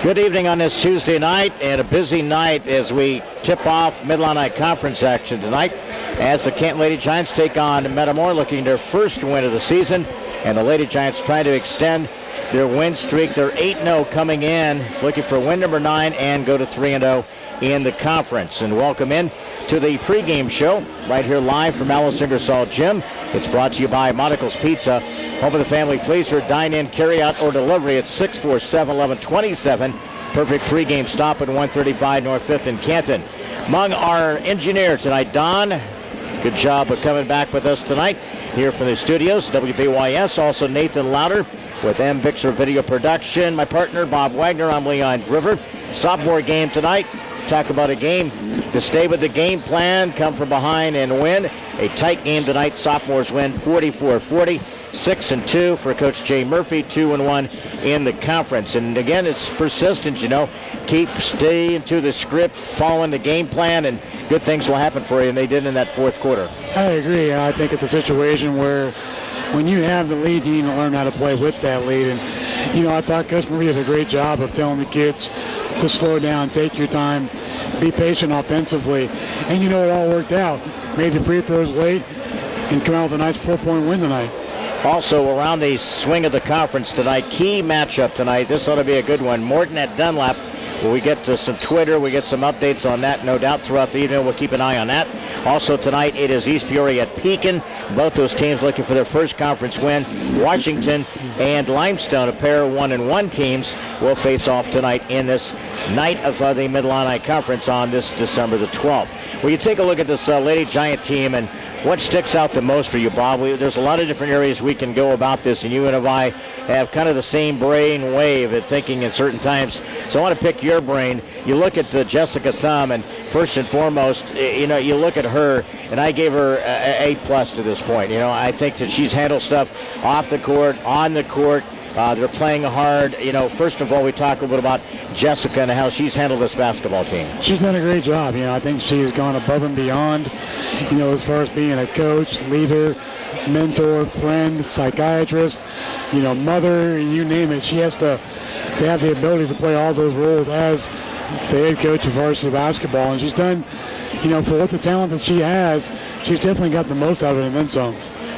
Good evening on this Tuesday night, and a busy night as we tip off Mid-Illini Conference action tonight as the Canton Lady Giants take on Metamora, looking their first win of the season, and the Lady Giants trying to extend their win streak. They're 8-0 coming in, looking for win number 9 and go to 3-0 in the conference. And welcome in to the pregame show right here live from Alice Ingersoll Gym. It's brought to you by Monocle's Pizza. Home of the family pleaser, dine-in, carry-out, or delivery at 647-1127. Perfect pregame stop at 135 North 5th in Canton. Among our engineer tonight, Don. Good job of coming back with us tonight here from the studios, WBYS. Also Nathan Louder with M. Bixer Video Production. My partner, Bob Wagner. I'm Leon Groover. Sophomore game tonight. Talk about a game to stay with the game plan, come from behind and win. A tight game tonight. Sophomores win 44-40, 6-2 for Coach Jay Murphy, 2-1 in the conference. And again, it's persistence, keep staying to the script, following the game plan, and good things will happen for you, and they did in that fourth quarter. I agree. I think it's a situation where when you have the lead, you need to learn how to play with that lead. And, I thought Coach Murphy did a great job of telling the kids to slow down, take your time, be patient offensively. And it all worked out. Made the free throws late and come out with a nice 4-point win tonight. Also around the swing of the conference tonight, key matchup tonight. This ought to be a good one. Morton at Dunlap. We get to some Twitter. We get some updates on that, no doubt, throughout the evening. We'll keep an eye on that. Also tonight, it is East Peoria at Pekin. Both those teams looking for their first conference win. Washington and Limestone, a pair of 1-1 teams, will face off tonight in this night of the Mid-Illini Conference on this December the 12th. Well, you take a look at this Lady Giant team, and what sticks out the most for you, Bob? There's a lot of different areas we can go about this, and you and I have kind of the same brain wave at thinking at certain times. So I want to pick your brain. You look at Jessica Thumb, and first and foremost, you look at her, and I gave her a A+ to this point. I think that she's handled stuff off the court, on the court. They're playing hard. First of all, we talk a little bit about Jessica and how she's handled this basketball team. She's done a great job. I think she's gone above and beyond, as far as being a coach, leader, mentor, friend, psychiatrist, mother, you name it. She has to have the ability to play all those roles as the head coach of varsity basketball. And she's done, for what the talent that she has, she's definitely got the most out of it and then some.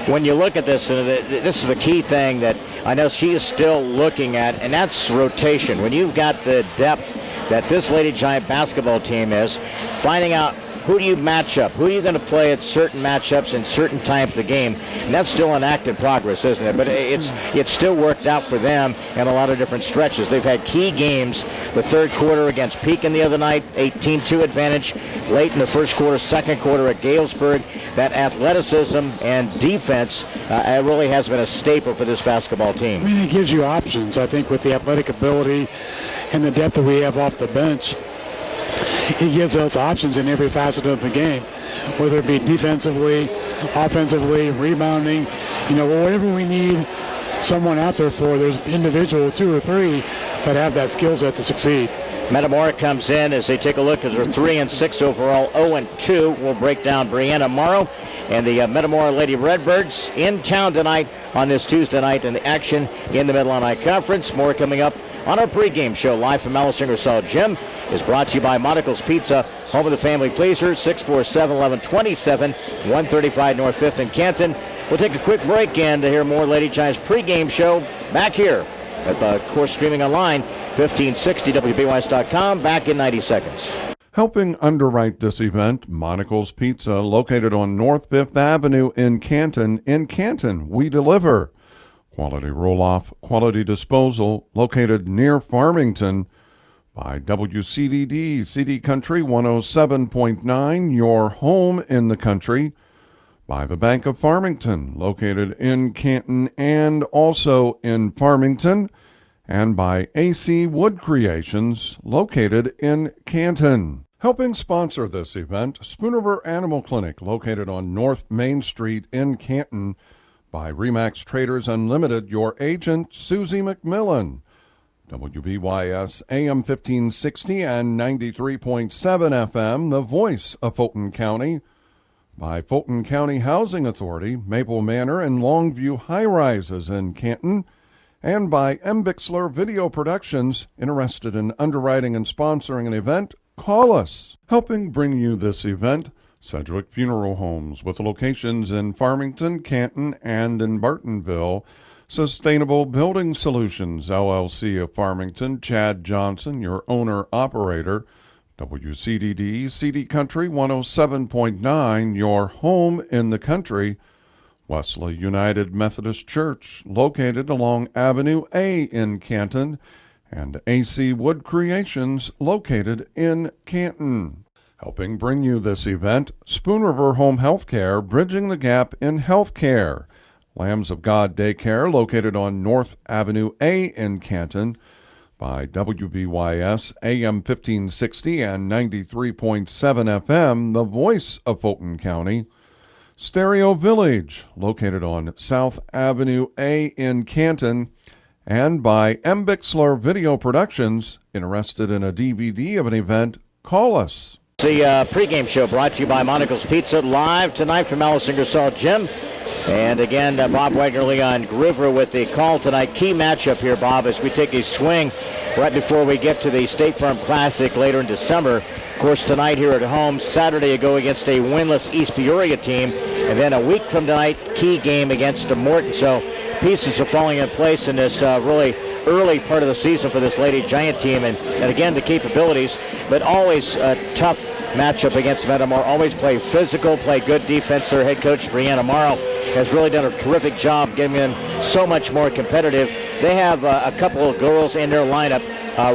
When you look at this, this is the key thing that I know she is still looking at, and that's rotation. When you've got the depth that this Lady Giant basketball team is, finding out who do you match up, who are you going to play at certain matchups in certain times of the game, and that's still an active progress, isn't it? But it's still worked out for them in a lot of different stretches. They've had key games. The third quarter against Pekin the other night, 18-2 advantage. Late in the first quarter, second quarter at Galesburg. That athleticism and defense really has been a staple for this basketball team. It gives you options, I think, with the athletic ability and the depth that we have off the bench. It gives us options in every facet of the game, whether it be defensively, offensively, rebounding, whatever we need someone out there for. There's individual 2 or 3 that have that skill set to succeed. Metamora comes in as they take a look at their 3-6 overall, 0-2. We'll break down Brianna Morrow and the Metamora Lady Redbirds in town tonight on this Tuesday night, and the action in the Mid-Illini Conference. More coming up on our pregame show live from Alice Ingersoll Gym. Is brought to you by Monocle's Pizza, home of the family pleaser, 647-1127, 135 North 5th in Canton. We'll take a quick break and to hear more Lady Giants pregame show back here at the course streaming online, 1560 WBYS.com. Back in 90 seconds. Helping underwrite this event, Monocle's Pizza, located on North 5th Avenue in Canton. In Canton, we deliver. Quality roll-off, quality disposal, located near Farmington. By WCDD, CD Country 107.9, your home in the country. By the Bank of Farmington, located in Canton and also in Farmington. And by AC Wood Creations, located in Canton. Helping sponsor this event, Spoonerver Animal Clinic, located on North Main Street in Canton. By Remax Traders Unlimited, your agent, Susie McMillan. WBYS AM 1560 and 93.7 FM, the voice of Fulton County. By Fulton County Housing Authority, Maple Manor and Longview High Rises in Canton. And by M. Bixler Video Productions. Interested in underwriting and sponsoring an event? Call us. Helping bring you this event, Sedgwick Funeral Homes, with locations in Farmington, Canton, and in Bartonville. Sustainable Building Solutions, LLC of Farmington, Chad Johnson, your owner-operator. WCDD, CD Country 107.9, your home in the country. Wesley United Methodist Church, located along Avenue A in Canton, and AC Wood Creations, located in Canton. Helping bring you this event, Spoon River Home Healthcare, bridging the gap in healthcare. Lambs of God Daycare, located on North Avenue A in Canton, by WBYS AM 1560 and 93.7 FM, the voice of Fulton County. Stereo Village, located on South Avenue A in Canton, and by M. Bixler Video Productions. Interested in a DVD of an event? Call us. The pregame show brought to you by Monocle's Pizza, live tonight from Alice Ingersoll Gym. And again, Bob Wagner, Leon Groover with the call tonight. Key matchup here, Bob, as we take a swing right before we get to the State Farm Classic later in December. Of course, tonight here at home, Saturday you go against a winless East Peoria team, and then a week from tonight, key game against Morton. So pieces are falling in place in this really early part of the season for this Lady Giant team, and again, the capabilities, but always a tough matchup against Metamora. Always play physical, play good defense. Their head coach, Brianna Morrow, has really done a terrific job getting them so much more competitive. They have a couple of girls in their lineup,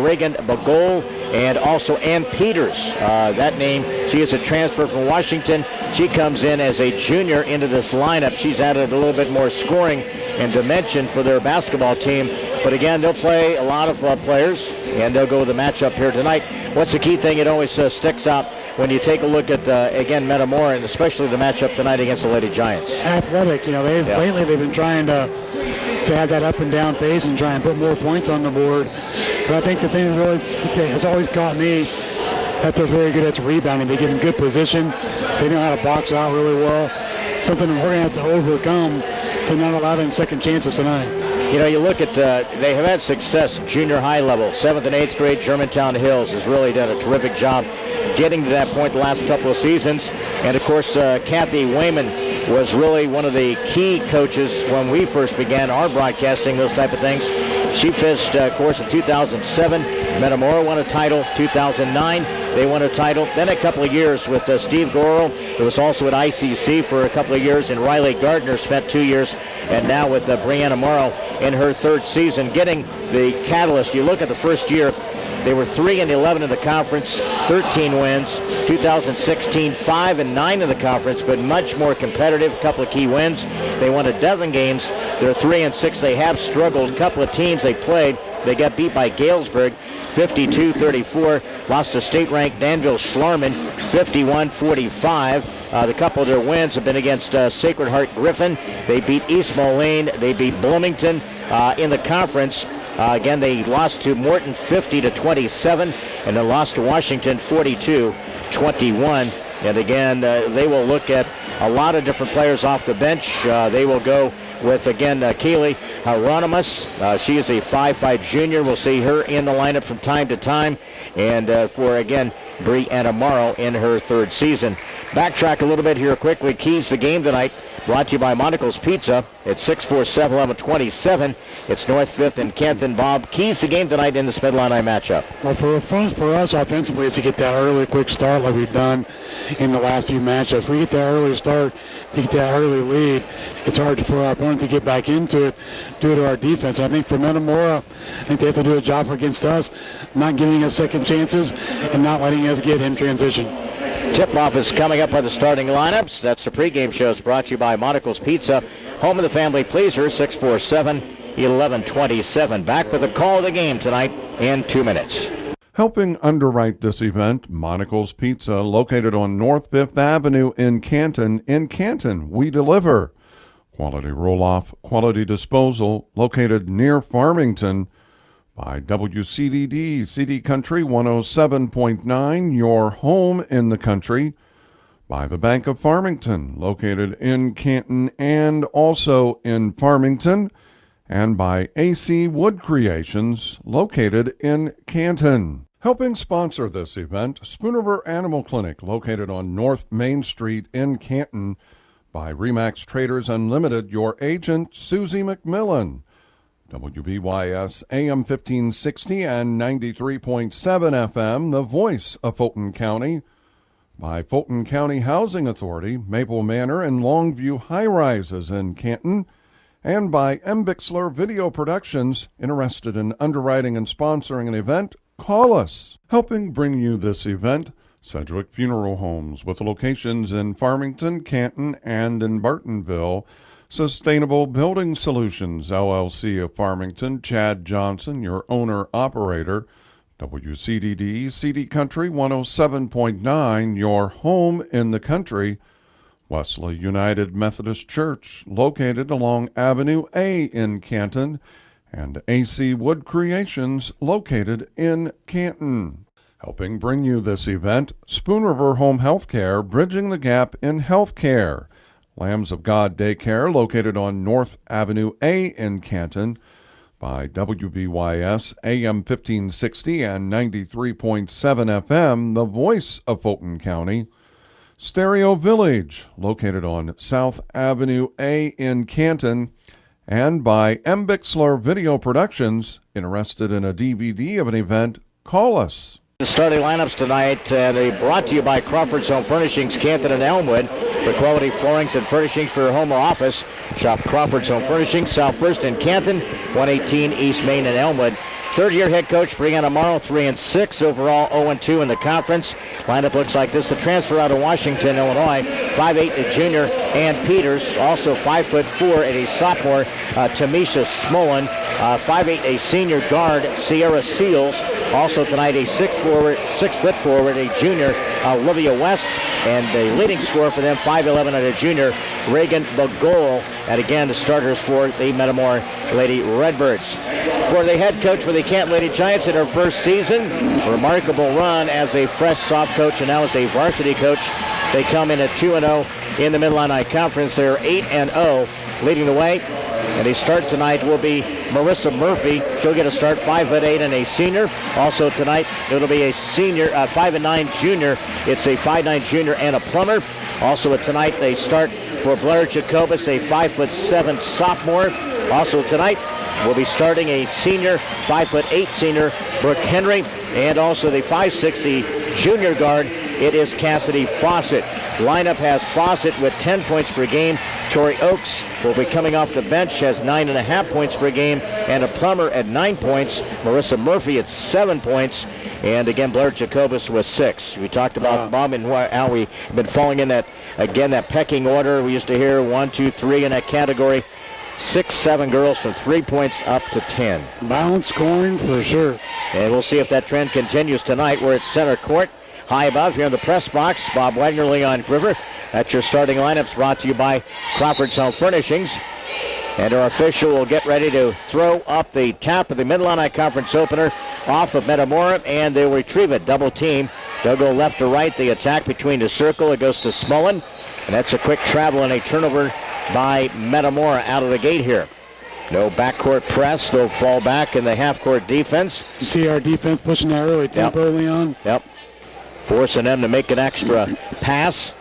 Reagan Bagol and also Ann Peters. That name, she is a transfer from Washington. She comes in as a junior into this lineup. She's added a little bit more scoring and dimension for their basketball team. But again, they'll play a lot of players, and they'll go with the matchup here tonight. What's the key thing? It always sticks out when you take a look at, again, Metamora, and especially the matchup tonight against the Lady Giants. Athletic, lately they've been trying to have that up and down pace and try and put more points on the board. But I think the thing that really has always caught me, that they're very good at rebounding. They get in good position. They know how to box out really well. Something we're going to have to overcome to not allow them second chances tonight. You know, you look at, they have had success junior high level. 7th and 8th grade, Germantown Hills has really done a terrific job getting to that point the last couple of seasons. And, of course, Kathy Wayman was really one of the key coaches when we first began our broadcasting, those type of things. She fished, of course, in 2007. Metamora won a title. 2009, they won a title. Then a couple of years with Steve Gorel, who was also at ICC for a couple of years, and Riley Gardner spent 2 years, and now with Brianna Morrow in her third season, getting the catalyst. You look at the first year, they were 3-11 in the conference, 13 wins. 2016, 5-9 in the conference, but much more competitive. A couple of key wins. They won a dozen games. They're 3-6. They have struggled. A couple of teams they played, they got beat by Galesburg, 52-34. Lost to state-ranked Danville Schlarman, 51-45. The couple of their wins have been against Sacred Heart Griffin. They beat East Moline. They beat Bloomington in the conference. Again, they lost to Morton 50-27, and then lost to Washington 42-21. And again, they will look at a lot of different players off the bench. They will go with, again, Keely Hieronymus. She is a 5'5 junior. We'll see her in the lineup from time to time. And for, again, Brianna Morrow in her third season. Backtrack a little bit here quickly. Keys the game tonight, brought to you by Monocle's Pizza at 647-1127. It's North 5th and Canton. Bob, keys the game tonight in this Mid-Illini matchup. Well, for us offensively is to get that early quick start like we've done in the last few matchups. We get that early start, to get that early lead. It's hard for our opponent to get back into it due to our defense. And I think for Metamora, I think they have to do a job against us, not giving us second chances and not letting us get in transition. Tip-off is coming up by the starting lineups. That's the pregame show. It's brought to you by Monocle's Pizza, home of the family pleaser, 647-1127. Back with a call of the game tonight in 2 minutes. Helping underwrite this event, Monocle's Pizza, located on North 5th Avenue in Canton. In Canton, we deliver. Quality roll-off, quality disposal, located near Farmington. By WCDD, CD Country 107.9, your home in the country. By the Bank of Farmington, located in Canton and also in Farmington. and by AC Wood Creations, located in Canton. Helping sponsor this event, Spoon River Animal Clinic, located on North Main Street in Canton, by Remax Traders Unlimited, your agent, Susie McMillan. WBYS AM 1560 and 93.7 FM, the voice of Fulton County. By Fulton County Housing Authority, Maple Manor and Longview High Rises in Canton. And by M. Bixler Video Productions. Interested in underwriting and sponsoring an event? Call us. Helping bring you this event, Sedgwick Funeral Homes, with locations in Farmington, Canton, and in Bartonville. Sustainable Building Solutions, LLC of Farmington, Chad Johnson, your owner-operator. WCDD, CD Country 107.9, your home in the country. Wesley United Methodist Church, located along Avenue A in Canton, and AC Wood Creations, located in Canton. Helping bring you this event, Spoon River Home Healthcare, bridging the gap in healthcare. Lambs of God Daycare, located on North Avenue A in Canton, by WBYS AM 1560 and 93.7 FM, the voice of Fulton County. Stereo Village, located on South Avenue A in Canton, and by M. Bixler Video Productions. Interested in a DVD of an event? Call us. The starting lineups tonight, they brought to you by Crawford's Home Furnishings, Canton and Elmwood. For quality floorings and furnishings for your home or office, shop Crawford's Home Furnishings, South First in Canton, 118 East Main in Elmwood. Third-year head coach Brianna Morrow, 3-6 overall, 0-2 in the conference. Lineup looks like this. The transfer out of Washington, Illinois, 5'8", a junior, Ann Peters, also 5'4", and a sophomore, Tamisha Smolin, 5'8", a senior guard, Sierra Seals. Also tonight, a 6-foot forward, a junior, Olivia West, and the leading scorer for them, 5'11", and a junior, Reagan Bagol. And again, the starters for the Metamora Lady Redbirds. For the head coach for the Canton Lady Giants in her first season, remarkable run as a fresh soft coach and now as a varsity coach. They come in at 2-0 in the Mid-Illini Conference. They're 8-0, leading the way. And a start tonight will be Marissa Murphy. She'll get a start, 5'8", and a senior. Also tonight, it'll be a senior, 5'9" junior. It's a 5'9" junior and a plumber. Also tonight, they start for Blair Jacobus, a 5'7" sophomore. Also tonight, we'll be starting a senior, 5'8" senior, Brooke Henry, and also the 5'6" junior guard. It is Cassidy Fawcett. Lineup has Fawcett with 10 points per game. Tori Oakes will be coming off the bench, has 9.5 points per game, and a plumber at 9 points. Marissa Murphy at 7 points, and again Blair Jacobus with 6. We talked about Bob and how we've been falling in that pecking order. We used to hear 1, 2, 3 in that category. 6, 7 girls from 3 points up to 10. Balanced scoring for sure. And we'll see if that trend continues tonight. We're at center court. High above here in the press box, Bob Wagner, Leon Groover. That's your starting lineups, brought to you by Crawford's Home Furnishings. And our official will get ready to throw up the tap of the Mid-Illini Conference opener off of Metamora, and they'll retrieve it. Double team. They'll go left to right. The attack between the circle. It goes to Smullen. And that's a quick travel and a turnover by Metamora out of the gate here. No backcourt press. They'll fall back in the half-court defense. You see our defense pushing that early tempo, Leon? Yep. Forcing them to make an extra pass.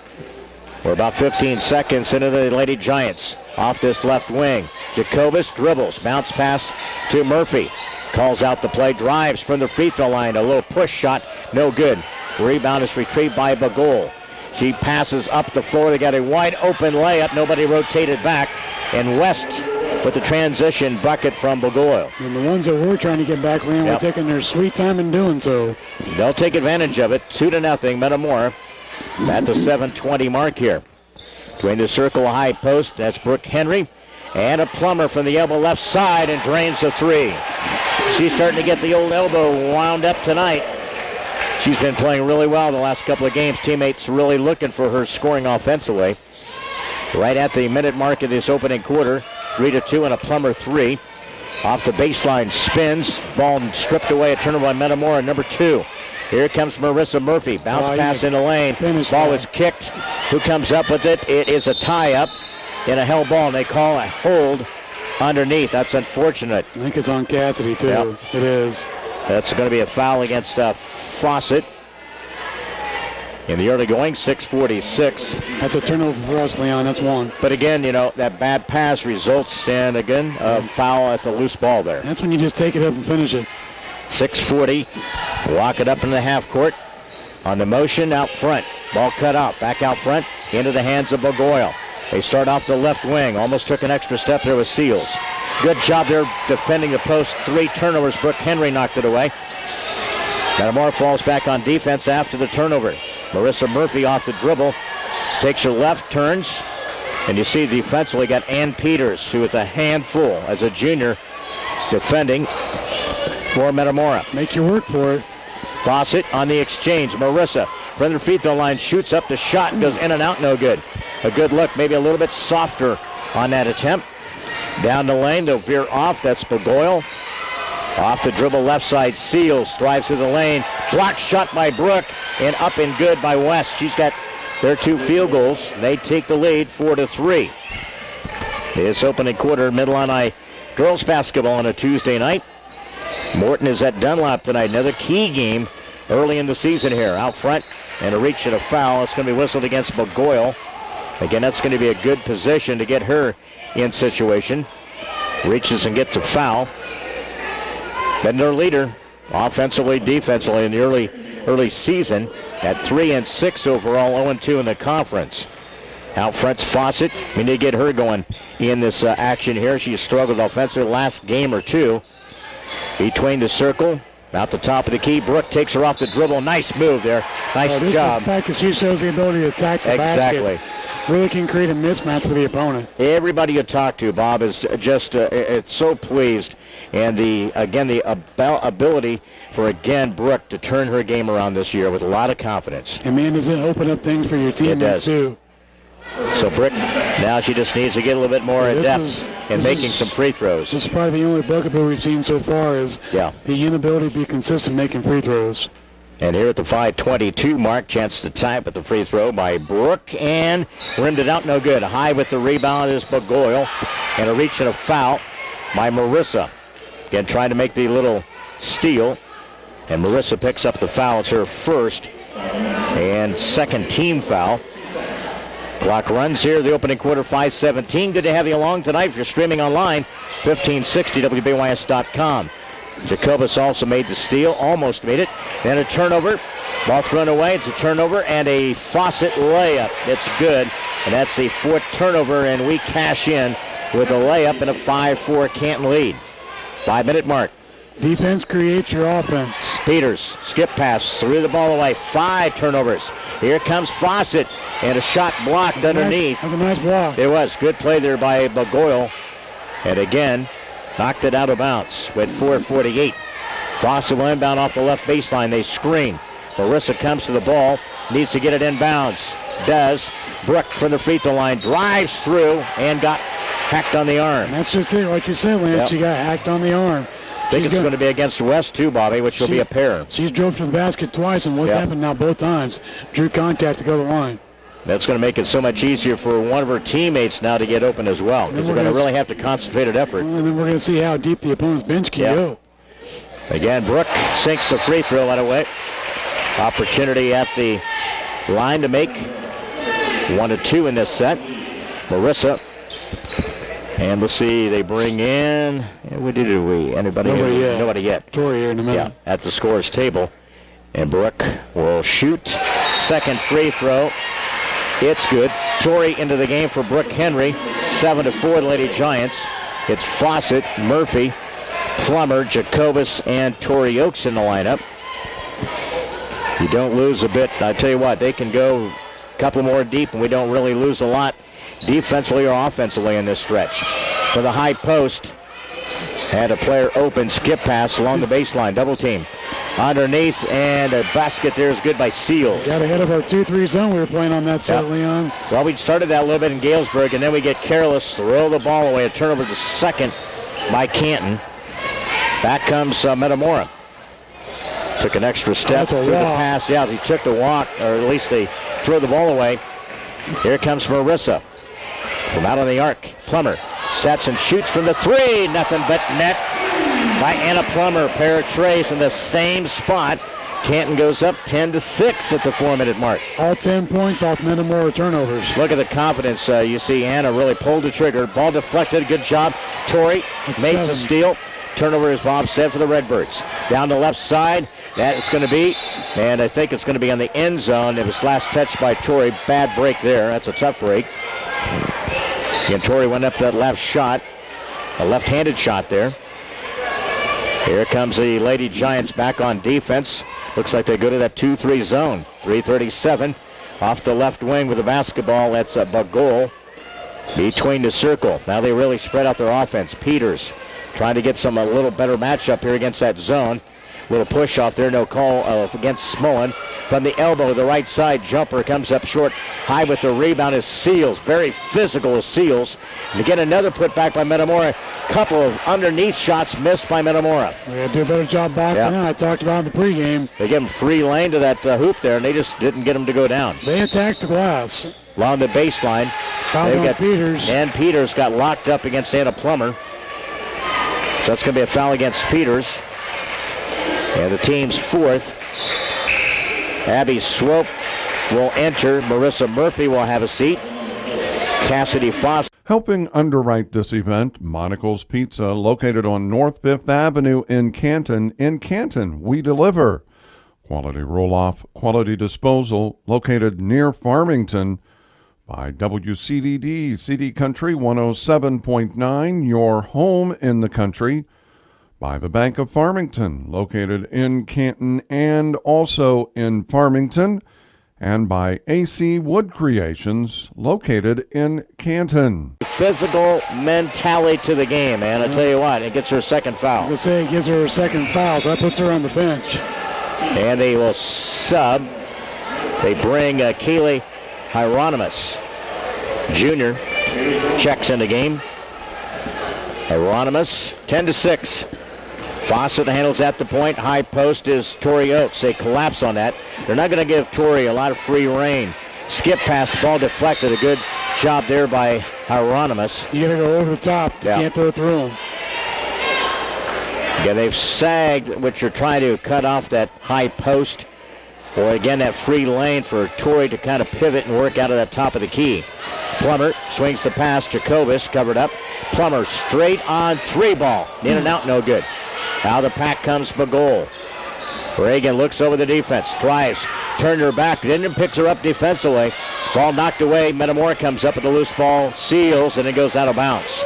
We're about 15 seconds into the Lady Giants. Off this left wing. Jacobus dribbles. Bounce pass to Murphy. Calls out the play. Drives from the free throw line. A little push shot. No good. Rebound is retrieved by Bagol. She passes up the floor. They got a wide open layup. Nobody rotated back. And West with the transition bucket from Bagol. And the ones that we're trying to get back, Leon, we're taking their sweet time in doing so. They'll take advantage of it. 2-0, Metamora at the 7:20 mark here. Between the circle, a high post. That's Brooke Henry. And a plumber from the elbow left side and drains the three. She's starting to get the old elbow wound up tonight. She's been playing really well the last couple of games. Teammates really looking for her scoring offensively. Right at the minute mark of this opening quarter. 3-2 and a plumber three. Off the baseline, spins. Ball stripped away. A turnover by Metamora, number 2. Here comes Marissa Murphy. Bounce pass in the lane. Ball is kicked. Who comes up with it? It is a tie-up in a held ball. And they call a hold underneath. That's unfortunate. I think it's on Cassidy, too. Yep. It is. That's going to be a foul against Fawcett. In the early going, 6:46. That's a turnover for us, Leon. That's one. But again, that bad pass results in, again, a foul at the loose ball there. That's when you just take it up and finish it. 6:40. Walk it up in the half court. On the motion out front. Ball cut out. Back out front. Into the hands of Bogoyle. They start off the left wing. Almost took an extra step there with Seals. Good job there defending the post. 3 turnovers. Brooke Henry knocked it away. Metamora falls back on defense after the turnover. Marissa Murphy off the dribble. Takes her left, turns. And you see defensively got Ann Peters, who is a handful as a junior defending for Metamora. Make you work for it. Fawcett on the exchange. Marissa from the free throw line shoots up the shot, goes in and out, no good. A good look, maybe a little bit softer on that attempt. Down the lane, they'll veer off. That's Bogoyle. Off the dribble, left side, Seals drives to the lane. Blocked shot by Brooke, and up and good by West. She's got their 2 field goals. They take the lead 4-3. This opening quarter, Mid-Illini girls basketball on a Tuesday night. Morton is at Dunlap tonight. Another key game early in the season here. Out front and a reach and a foul. It's going to be whistled against Bogoyle. Again, that's going to be a good position to get her in situation. Reaches and gets a foul. Then their leader, offensively, defensively in the early season, at 3-6 overall, 0-2 in the conference. Out front's Fawcett. We need to get her going in this action here. She struggled offensively last game or two. Between the circle, out the top of the key. Brooke takes her off the dribble. Nice move there. Nice job. The fact that she shows the ability to attack the basket really can create a mismatch for the opponent. Everybody you talk to, Bob, is just it's so pleased. And the ability for, Brooke to turn her game around this year with a lot of confidence. And, man, does it open up things for your teammates, too. So Brooke, now she just needs to get a little bit more in depth in making some free throws. This is probably the only bugaboo we've seen so far is the inability to be consistent making free throws. And here at the 5:22 mark, chance to tie with the free throw by Brooke, and rimmed it out, no good. High with the rebound is Bogoyle, and a reach and a foul by Marissa. Again, trying to make the little steal, and Marissa picks up the foul. It's her first and second team foul. Clock runs here, the opening quarter, 5:17. Good to have you along tonight. If you're streaming online, 1560 WBYS.com. Jacobus also made the steal, almost made it. Then a turnover, ball thrown away. It's a turnover and a Fawcett layup. It's good, and that's the 4th turnover, and we cash in with a layup and a 5-4 Canton lead. 5-minute mark. Defense creates your offense. Peters, skip pass, threw the ball away. 5 turnovers. Here comes Fawcett, and a shot blocked underneath. That was a nice block. It was. Good play there by Bogoyle. And again, knocked it out of bounds with 4:48. Fawcett will inbound off the left baseline. They screen. Marissa comes to the ball, needs to get it inbounds. Does. Brooke from the free throw line drives through and got hacked on the arm. And that's just it, like you said, Lance. She got hacked on the arm. I think it's going to be against West too, Bobby, which will be a pair. She's drove to the basket twice, and what's happened now both times? Drew contact to go to the line. That's going to make it so much easier for one of her teammates now to get open as well, because they're going to really have to concentrated effort. And then we're going to see how deep the opponent's bench can go. Again, Brooke sinks the free throw right away. Opportunity at the line to make 1-2 in this set. Marissa. And let's see, they bring in, anybody? Nobody yet. Tori here in a minute. Yeah, at the scorer's table. And Brooke will shoot. Second free throw. It's good. Tori into the game for Brooke Henry. 7-4, the Lady Giants. It's Fawcett, Murphy, Plummer, Jacobus, and Tori Oakes in the lineup. You don't lose a bit. I tell you what, they can go a couple more deep, and we don't really lose a lot defensively or offensively in this stretch. For the high post, had a player open, skip pass along the baseline, double team. Underneath, and a basket there is good by Seal. Got ahead of our 2-3 zone we were playing on that set, Leon. Well, we started that a little bit in Galesburg, and then we get careless, throw the ball away. A turnover to second by Canton. Back comes Metamora. Took an extra step through the pass. Yeah, he took the walk, or at least they throw the ball away. Here comes Marissa. From out on the arc, Plummer Sets and shoots from the three. Nothing but net by Anna Plummer. Pair of trays in the same spot. Canton goes up 10-6 at the 4-minute mark. All 10 points off Metamora turnovers. Look at the confidence. You see Anna really pulled the trigger. Ball deflected. Good job. Tori makes a steal. Turnover, as Bob said, for the Redbirds. Down the left side. That is going to be, and I think it's going to be on the end zone. It was last touched by Tori. Bad break there. That's a tough break. And Tori went up that left shot. A left-handed shot there. Here comes the Lady Giants back on defense. Looks like they go to that 2-3 zone. 3:37 off the left wing with the basketball. That's a goal between the circle. Now they really spread out their offense. Peters trying to get a little better matchup here against that zone. Little push off there, no call against Smolin. From the elbow, the right side jumper comes up short. High with the rebound is Seals. Very physical as Seals. And again, another put back by Metamora. Couple of underneath shots missed by Metamora. We got to do a better job back than I talked about in the pregame. They give him free lane to that hoop there, and they just didn't get him to go down. They attacked the glass. Along the baseline. They've got Peters. And Peters got locked up against Anna Plummer. So that's going to be a foul against Peters. And the team's fourth. Abby Swope will enter. Marissa Murphy will have a seat. Cassidy Foster. Helping underwrite this event, Monocle's Pizza, located on North 5th Avenue in Canton. In Canton, we deliver. Quality roll-off, quality disposal, located near Farmington. By WCDD, CD Country 107.9, your home in the country. By the Bank of Farmington, located in Canton and also in Farmington. And by AC Wood Creations, located in Canton. Physical mentality to the game, man. I tell you what, it gets her second foul. I was going to say it gives her a second foul, so that puts her on the bench. And they will sub. They bring Kaylee Hieronymus Jr. checks in the game. Hieronymus, 10-6. Fawcett handles at the point. High post is Tori Oates. They collapse on that. They're not going to give Tori a lot of free reign. Skip past, ball deflected. A good job there by Hieronymus. You got to go over the top. You can't throw through him. Again, they've sagged, which you're trying to cut off that high post. Or again, that free lane for Tori to kind of pivot and work out of that top of the key. Plummer swings the pass. Jacobus covered up. Plummer straight on three ball. In and out, no good. Out of the pack comes Magol. Reagan looks over the defense, drives, turned her back, then picks her up defensively. Ball knocked away. Metamora comes up with the loose ball, seals, and it goes out of bounds.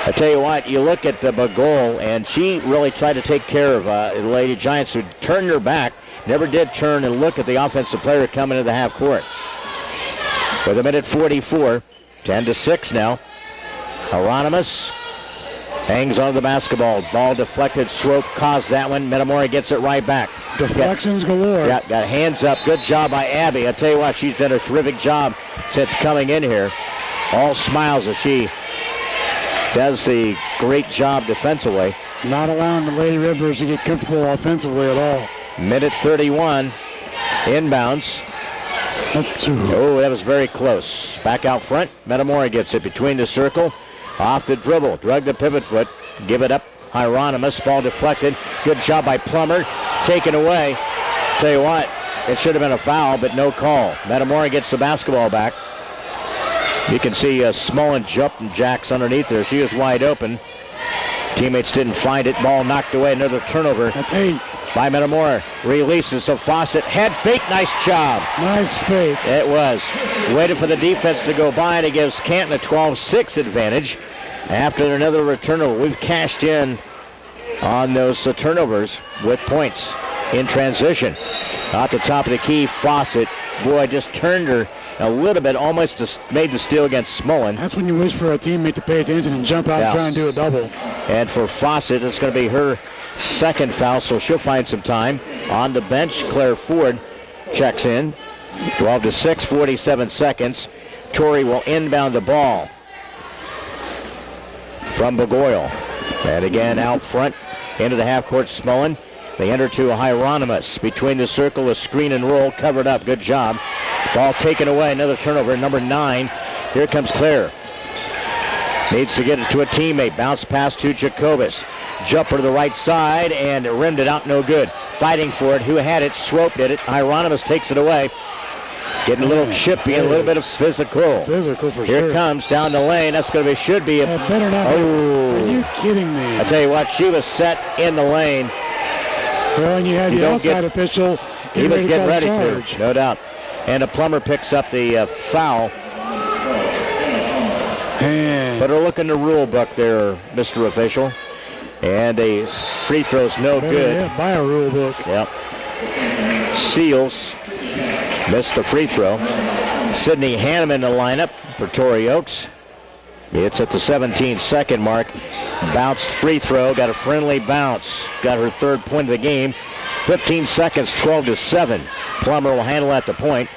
I tell you what, you look at the Magol, and she really tried to take care of the Lady Giants, who turned her back, never did turn and look at the offensive player coming into the half court. With a minute 44, 10-6 now. Hieronymus hangs on the basketball. Ball deflected. Swope caused that one. Metamora gets it right back. Deflections galore. Yeah, got hands up. Good job by Abby. I tell you what, she's done a terrific job since coming in here. All smiles as she does the great job defensively. Not allowing the Lady Redbirds to get comfortable offensively at all. Minute 31. Inbounds. Oh, that was very close. Back out front. Metamora gets it between the circle. Off the dribble, drug the pivot foot, give it up. Hieronymus, ball deflected. Good job by Plummer, taken away. Tell you what, it should have been a foul, but no call. Metamora gets the basketball back. You can see Smolin jumping jacks underneath there. She was wide open. Teammates didn't find it. Ball knocked away. Another turnover. That's 8. By Metamora. Releases, so Fawcett. Head fake. Nice job. Nice fake. It was. Waited for the defense to go by, and it gives Canton a 12-6 advantage. After another turnover, we've cashed in on those turnovers with points in transition. At the top of the key, Fawcett. Boy, just turned her a little bit, almost made the steal against Smolin. That's when you wish for a teammate to pay attention and jump out and try and do a double. And for Fawcett, it's going to be her second foul, so she'll find some time. On the bench, Claire Ford checks in. 12-6, 47 seconds. Tori will inbound the ball from Begoyle. And again, out front, into the half court, Smolin. They enter to Hieronymus. Between the circle, a screen and roll, covered up. Good job. Ball taken away, another turnover, number 9. Here comes Claire. Needs to get it to a teammate. Bounce pass to Jacobus. Jumper to the right side and rimmed it out, no good. Fighting for it. Who had it? Swope did it. Hieronymus takes it away. Getting a little chippy and a little bit of physical. Physical for Here sure. Here comes down the lane. That's going to be, should be. Better not. Oh. Are you kidding me? I tell you what, she was set in the lane. Well, and you had the outside official. He was getting ready to, no doubt. And the Plummer picks up the foul. Man. Better look in the rule book there, Mr. Official. And a free throw's no good. Yeah, buy a rule book. Yep. Seals missed the free throw. Sydney Hannum in the lineup for Tory Oaks. It's at the 17-second mark. Bounced free throw, got a friendly bounce. Got her third point of the game. 15 seconds, 12-7. Plummer will handle at the point.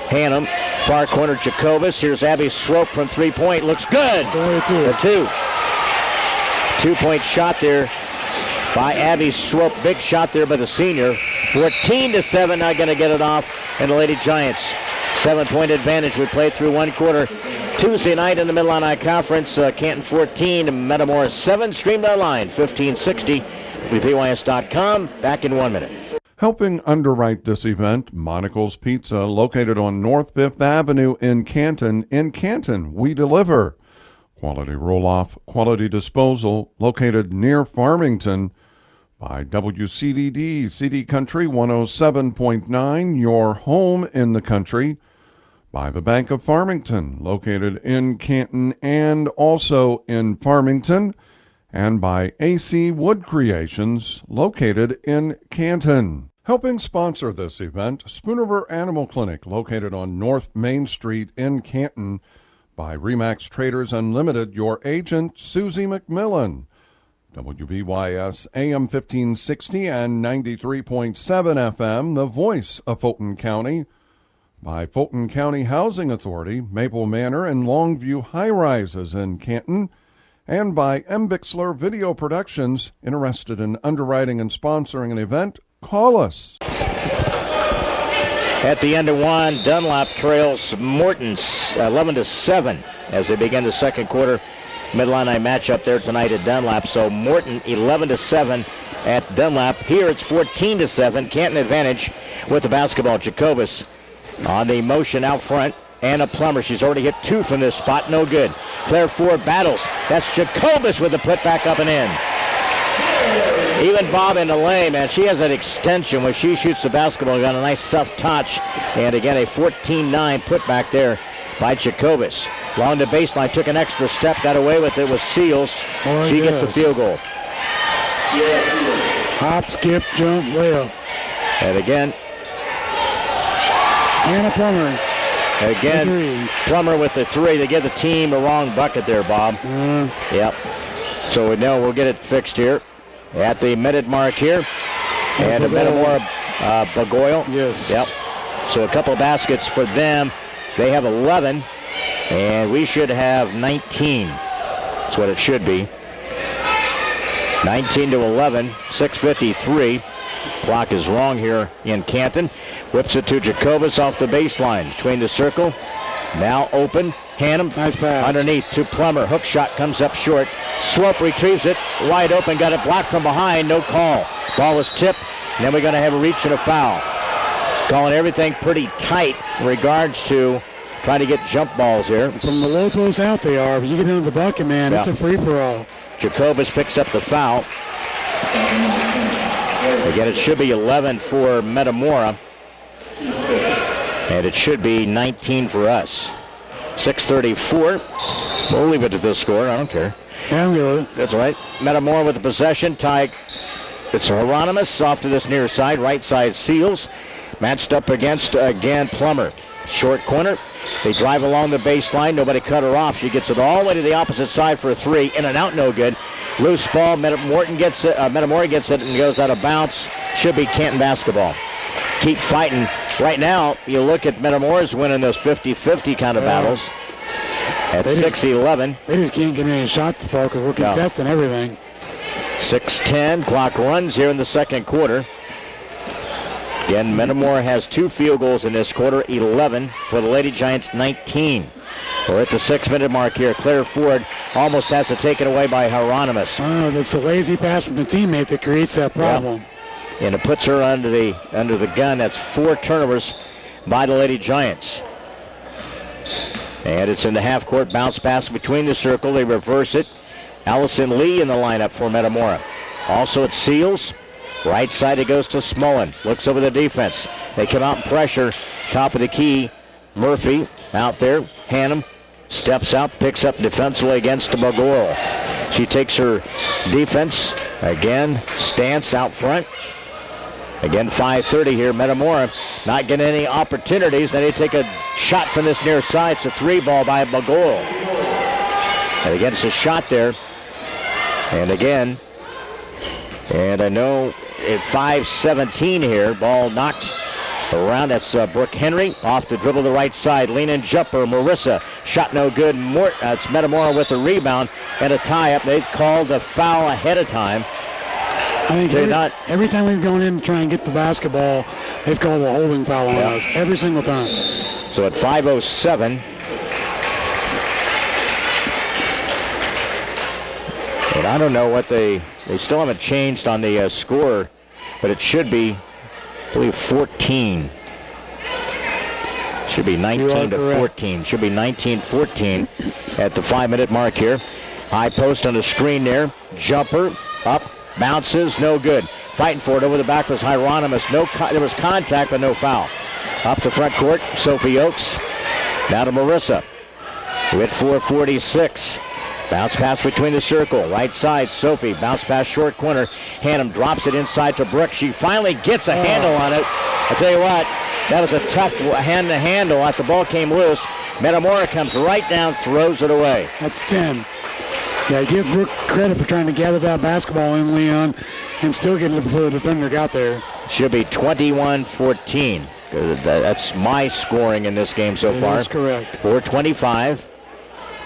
Hannum, far corner Jacobus. Here's Abby Swope from three-point. Looks good. The two. 2-point shot there by Abby Swope. Big shot there by the senior. 14-7, not going to get it off. And the Lady Giants, 7-point advantage. We played through one quarter. Tuesday night in the Mid-Illini Conference, Canton 14, Metamora 7, streamed online, 1560, WPYS.com. Back in 1 minute. Helping underwrite this event, Monocle's Pizza, located on North 5th Avenue in Canton. In Canton, we deliver. Quality roll-off, quality disposal, located near Farmington. By WCDD, CD Country 107.9, your home in the country. By the Bank of Farmington, located in Canton and also in Farmington. And by AC Wood Creations, located in Canton. Helping sponsor this event, Spooniver Animal Clinic, located on North Main Street in Canton. By Remax Traders Unlimited, your agent, Susie McMillan. WBYS AM 1560 and 93.7 FM, the voice of Fulton County. By Fulton County Housing Authority, Maple Manor and Longview High Rises in Canton. And by M. Bixler Video Productions. Interested in underwriting and sponsoring an event? Call us. At the end of one, Dunlap trails Morton 11-7 as they begin the second quarter. Mid-Illini matchup there tonight at Dunlap. So Morton 11-7 at Dunlap. Here it's 14-7. Canton advantage with the basketball. Jacobus on the motion out front. Anna Plummer, she's already hit two from this spot, no good. Claire Ford battles. That's Jacobus with the putback up and in. Even Bob in the lane, man, she has that extension when she shoots the basketball. Got a nice soft touch. And again, a 14-9 putback there by Jacobus. Along the baseline, took an extra step, got away with it with Seals. She gets a field goal. Hop, skip, jump, layup. And again, Anna Plummer. Again, Plummer with the three. They give the team a wrong bucket there, Bob. Yep. So we know we'll get it fixed here at the minute mark here. And a Metamora Bagoyle. Yes. Yep. So a couple baskets for them. They have 11, and we should have 19. That's what it should be. 19-11, 6:53. Clock is wrong here in Canton. Whips it to Jacobus off the baseline. Between the circle. Now open. Hannum. Nice pass. Underneath to Plummer. Hook shot comes up short. Swope retrieves it. Wide open. Got it blocked from behind. No call. Ball is tipped. And then we're going to have a reach and a foul. Calling everything pretty tight in regards to trying to get jump balls here. From the low post out they are, but you get into the bucket, man. It's a free-for-all. Jacobus picks up the foul. Again, it should be 11 for Metamora. And it should be 19 for us. 6:34. We'll leave it at this score. I don't care. Yeah, I'm good. That's right. Metamora with the possession. Tie. It's Hieronymus off to this near side. Right side Seals. Matched up against, again, Plummer. Short corner. They drive along the baseline. Nobody cut her off. She gets it all the way to the opposite side for a three. In and out, no good. Loose ball. Metamora gets it and goes out of bounds. Should be Canton basketball. Keep fighting. Right now, you look at Metamora's winning those 50-50 kind of battles. At 6-11. They just can't get any shots to fall because we're contesting everything. 6:10. Clock runs here in the second quarter. Again, Metamora has 2 field goals in this quarter, 11 for the Lady Giants, 19 We're at the 6-minute mark here. Claire Ford almost has to take it away by Hieronymus. Oh, that's a lazy pass from the teammate that creates that problem. Yep. And it puts her under the gun. That's 4 turnovers by the Lady Giants. And it's in the half-court bounce pass between the circle. They reverse it. Allison Lee in the lineup for Metamora. Also it Seals. Right side it goes to Smullen. Looks over the defense. They come out and pressure. Top of the key. Murphy out there. Hannum steps out, picks up defensively against McGoyle. She takes her defense. Again, stance out front. Again, 5:30 here. Metamora not getting any opportunities. Then they take a shot from this near side. It's a 3 ball by McGoyle. And again, it's a shot there. And again, and I know at 5:17 here, ball knocked around. That's Brooke Henry off the dribble to the right side. Lean and jumper. Marissa shot no good. It's Metamora with the rebound and a tie-up. They've called a foul ahead of time. I think every time we've gone in to try and get the basketball, they've called a holding foul on us every single time. So at 5:07, and I don't know what they still haven't changed on the score, but it should be, I believe, 14. Should be 19 to 14. Should be 19-14 at the 5-minute mark here. High post on the screen there. Jumper up. Bounces, no good. Fighting for it over the back was Hieronymus. There was contact, but no foul. Up the front court, Sophie Oakes. Now to Marissa. With 4:46. Bounce pass between the circle. Right side, Sophie. Bounce pass short corner. Hannum drops it inside to Brooke. She finally gets a handle on it. I tell you what, that was a tough hand to handle. After the ball came loose, Metamora comes right down, throws it away. That's 10. Yeah, give Brooke credit for trying to gather that basketball in, Leon, and still getting it before the defender got there. Should be 21-14. That's my scoring in this game so far. That's correct. 4:25.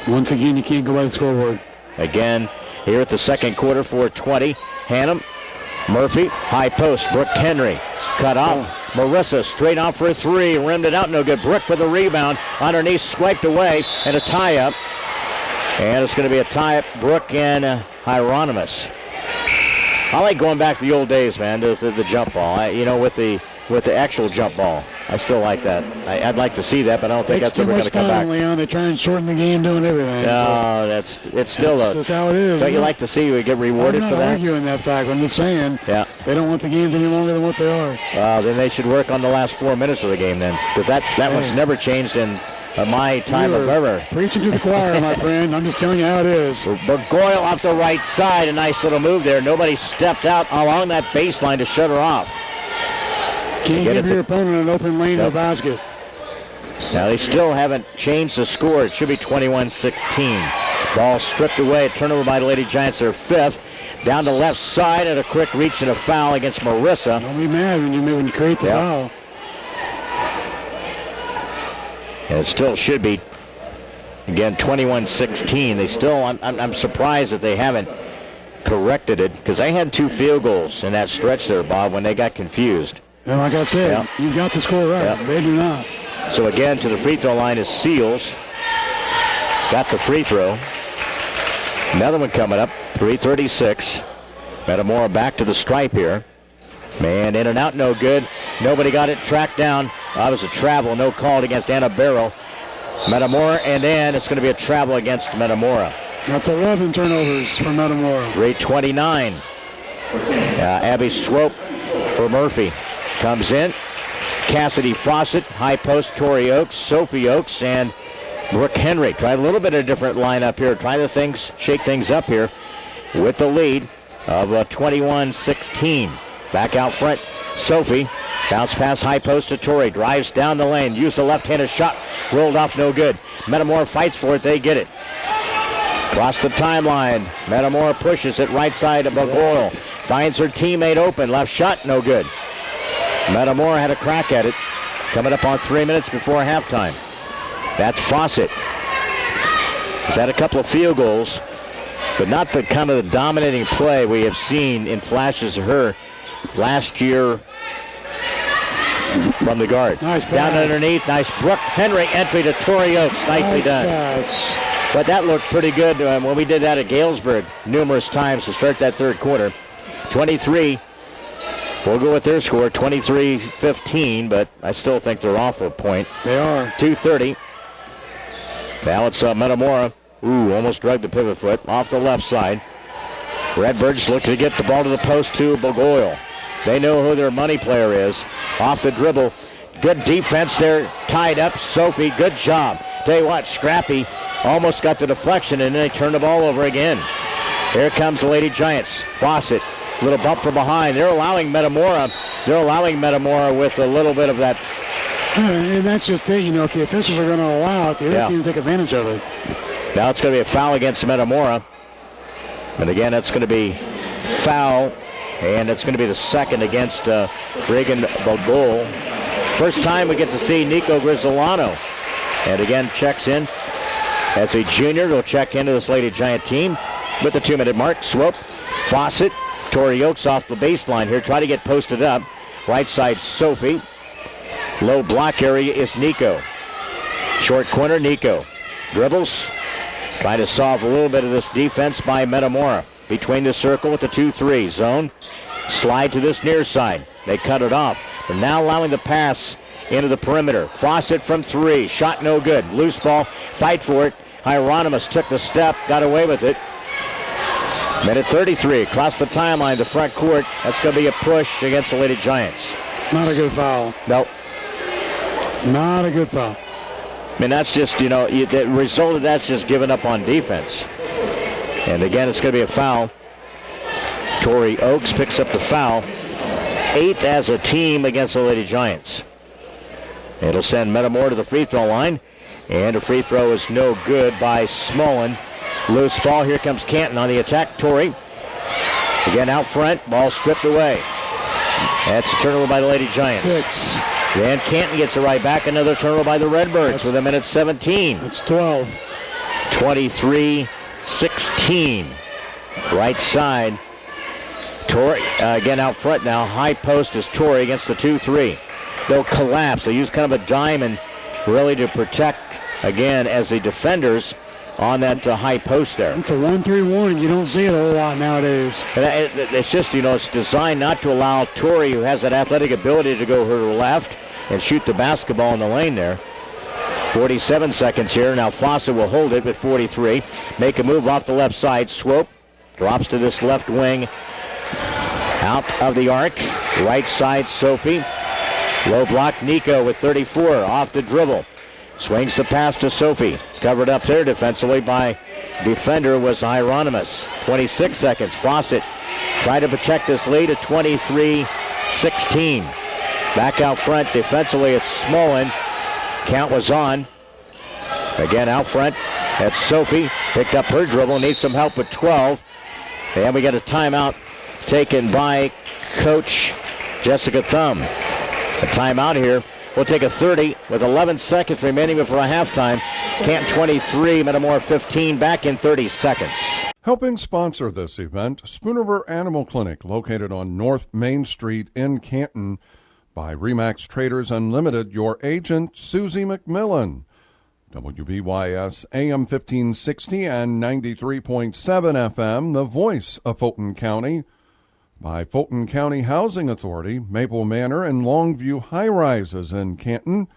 Once again, you can't go by the scoreboard. Again, here at the second quarter, 4:20. Hannum, Murphy, high post. Brooke Henry, cut off. Marissa straight off for a 3. Rimmed it out, no good. Brooke with a rebound. Underneath, swiped away, and a tie-up. And it's going to be a tie-up, Brooke and Hieronymus. I like going back to the old days, man, to the jump ball. With the actual jump ball. I still like that. I'd like to see that, but I don't think that's ever going to come back. Leon. They try and shorten the game doing everything. No, it's still that's how it is. Don't you like to see we get rewarded for that? I'm not arguing that fact. I'm just saying they don't want the games any longer than what they are. Then they should work on the last 4 minutes of the game then, because that one's never changed in my time of ever. Preaching to the choir, my friend. I'm just telling you how it is. McGoyle off the right side. A nice little move there. Nobody stepped out along that baseline to shut her off. Can't give your opponent an open lane to the basket. Now they still haven't changed the score. It should be 21-16. Ball stripped away. A turnover by the Lady Giants, their 5th. Down the left side and a quick reach and a foul against Marissa. Don't be mad when you create the foul. And it still should be, again, 21-16. They still, I'm surprised that they haven't corrected it, because they had 2 field goals in that stretch there, Bob, when they got confused. And like I said, you've got the score right. They do not. So again, to the free throw line is Seals. Got the free throw. Another one coming up, 3:36. Metamora back to the stripe here. Man, in and out, no good. Nobody got it tracked down. That was a travel, no call against Anna Barrow. Metamora, and then it's going to be a travel against Metamora. That's 11 turnovers for Metamora. 3:29. Abby Swope for Murphy. Comes in. Cassidy Fawcett, high post, Tori Oakes, Sophie Oakes, and Brooke Henry. Tried a little bit of a different lineup here. Try to shake things up here with the lead of 21-16. Back out front, Sophie. Bounce pass, high post to Tori. Drives down the lane. Used a left-handed shot. Rolled off, no good. Metamora fights for it. They get it. Across the timeline. Metamora pushes it right side of McGoyle. Finds her teammate open. Left shot, no good. Metamora had a crack at it. Coming up on 3 minutes before halftime. That's Fawcett. He's had a couple of field goals, but not the kind of the dominating play we have seen in flashes of her last year from the guard. Nice pass. Down underneath, nice Brooke Henry entry to Tori Oakes. Nicely done. Pass. But that looked pretty good when we did that at Galesburg numerous times to start that third quarter. 23. We'll go with their score, 23-15, but I still think they're off a point. They are. 2:30. Now it's Metamora. Ooh, almost dragged the pivot foot off the left side. Redbirds looking to get the ball to the post to Bogoyle. They know who their money player is. Off the dribble. Good defense there. Tied up. Sophie, good job. Tell you what, Scrappy almost got the deflection, and then they turned the ball over again. Here comes the Lady Giants. Fawcett, little bump from behind. They're allowing Metamora with a little bit of that. And that's just it. If the officials are going to allow it, the other team take advantage of it. Now it's going to be a foul against Metamora. And again, that's going to be foul. And it's going to be the second against Reagan Bogoyle. First time we get to see Nico Grisolano. And again, checks in as a junior. He'll check into this Lady Giant team with the 2-minute mark. Swope, Fawcett, Tori Oakes off the baseline here. Try to get posted up. Right side, Sophie. Low block area is Nico. Short corner, Nico. Dribbles. Trying to solve a little bit of this defense by Metamora. Between the circle with the 2-3 zone. Slide to this near side. They cut it off. They're now allowing the pass into the perimeter. Fawcett from 3. Shot no good. Loose ball. Fight for it. Hieronymus took the step. Got away with it. Minute 33. Across the timeline, the front court. That's going to be a push against the Lady Giants. Not a good foul. Nope. Not a good foul. I mean, that's just, the result of that's just giving up on defense. And again, it's going to be a foul. Tori Oakes picks up the foul. 8th as a team against the Lady Giants. It'll send Metamora to the free throw line. And a free throw is no good by Smolin. Loose ball. Here comes Canton on the attack. Tori. Again out front. Ball stripped away. That's a turnover by the Lady Giants. 6. And Canton gets it right back. Another turnover by the Redbirds with a minute 17. It's 12. 23-16. Right side. Tori again out front now. High post is Tori against the 2-3. They'll collapse. They use kind of a diamond really to protect again as the defenders on that high post there. It's a 1-3 warning. You don't see it a whole lot nowadays. And it's just, it's designed not to allow Tori, who has that athletic ability, to go her left and shoot the basketball in the lane there. 47 seconds here. Now Fawcett will hold it at 43. Make a move off the left side. Swope drops to this left wing. Out of the arc. Right side, Sophie. Low block, Nico with 34 off the dribble. Swings the pass to Sophie. Covered up there defensively by defender was Hieronymus. 26 seconds. Fawcett tried to protect this lead at 23-16. Back out front defensively, it's Smolin. Count was on. Again out front, that's Sophie. Picked up her dribble, needs some help with 12. And we got a timeout taken by Coach Jessica Thumb. A timeout here. We'll take a 30 with 11 seconds remaining before a halftime. Canton 23, Metamora 15, back in 30 seconds. Helping sponsor this event, Spoon River Animal Clinic, located on North Main Street in Canton, by Remax Traders Unlimited, your agent, Susie McMillan. WBYS AM 1560 and 93.7 FM, the voice of Fulton County. By Fulton County Housing Authority, Maple Manor and Longview High Rises in Canton.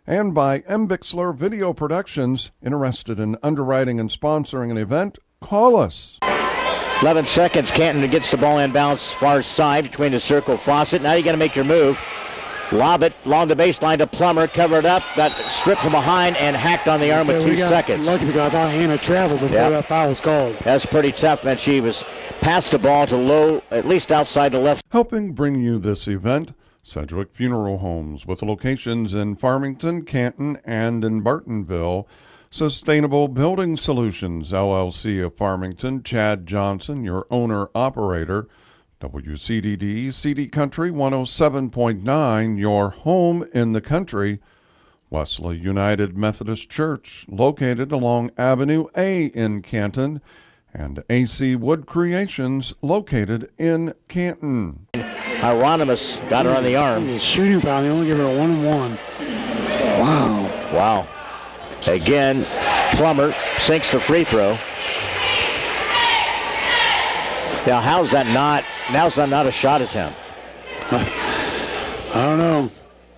And by M. Bixler Video Productions. Interested in underwriting and sponsoring an event? Call us. 11 seconds. Canton gets the ball inbounds far side between the circle. Fawcett. Now you got to make your move. Lob it along the baseline to Plummer. Covered up. Got stripped from behind and hacked on the arm with 2 seconds. Lucky because I thought Hannah traveled before that foul was called. That's pretty tough, man. She was passed the ball to low, at least outside the left. Helping bring you this event, Sedgwick Funeral Homes, with locations in Farmington, Canton, and in Bartonville. Sustainable Building Solutions, LLC of Farmington, Chad Johnson, your owner-operator. WCDD, CD Country 107.9, your home in the country. Wesley United Methodist Church, located along Avenue A in Canton. And AC Wood Creations, located in Canton. Hieronymus got her on the arm. It was a shooting foul. They only give her a 1-and-1. Wow. Wow. Again, Plummer sinks the free throw. Now, how's that not a shot attempt? I don't know.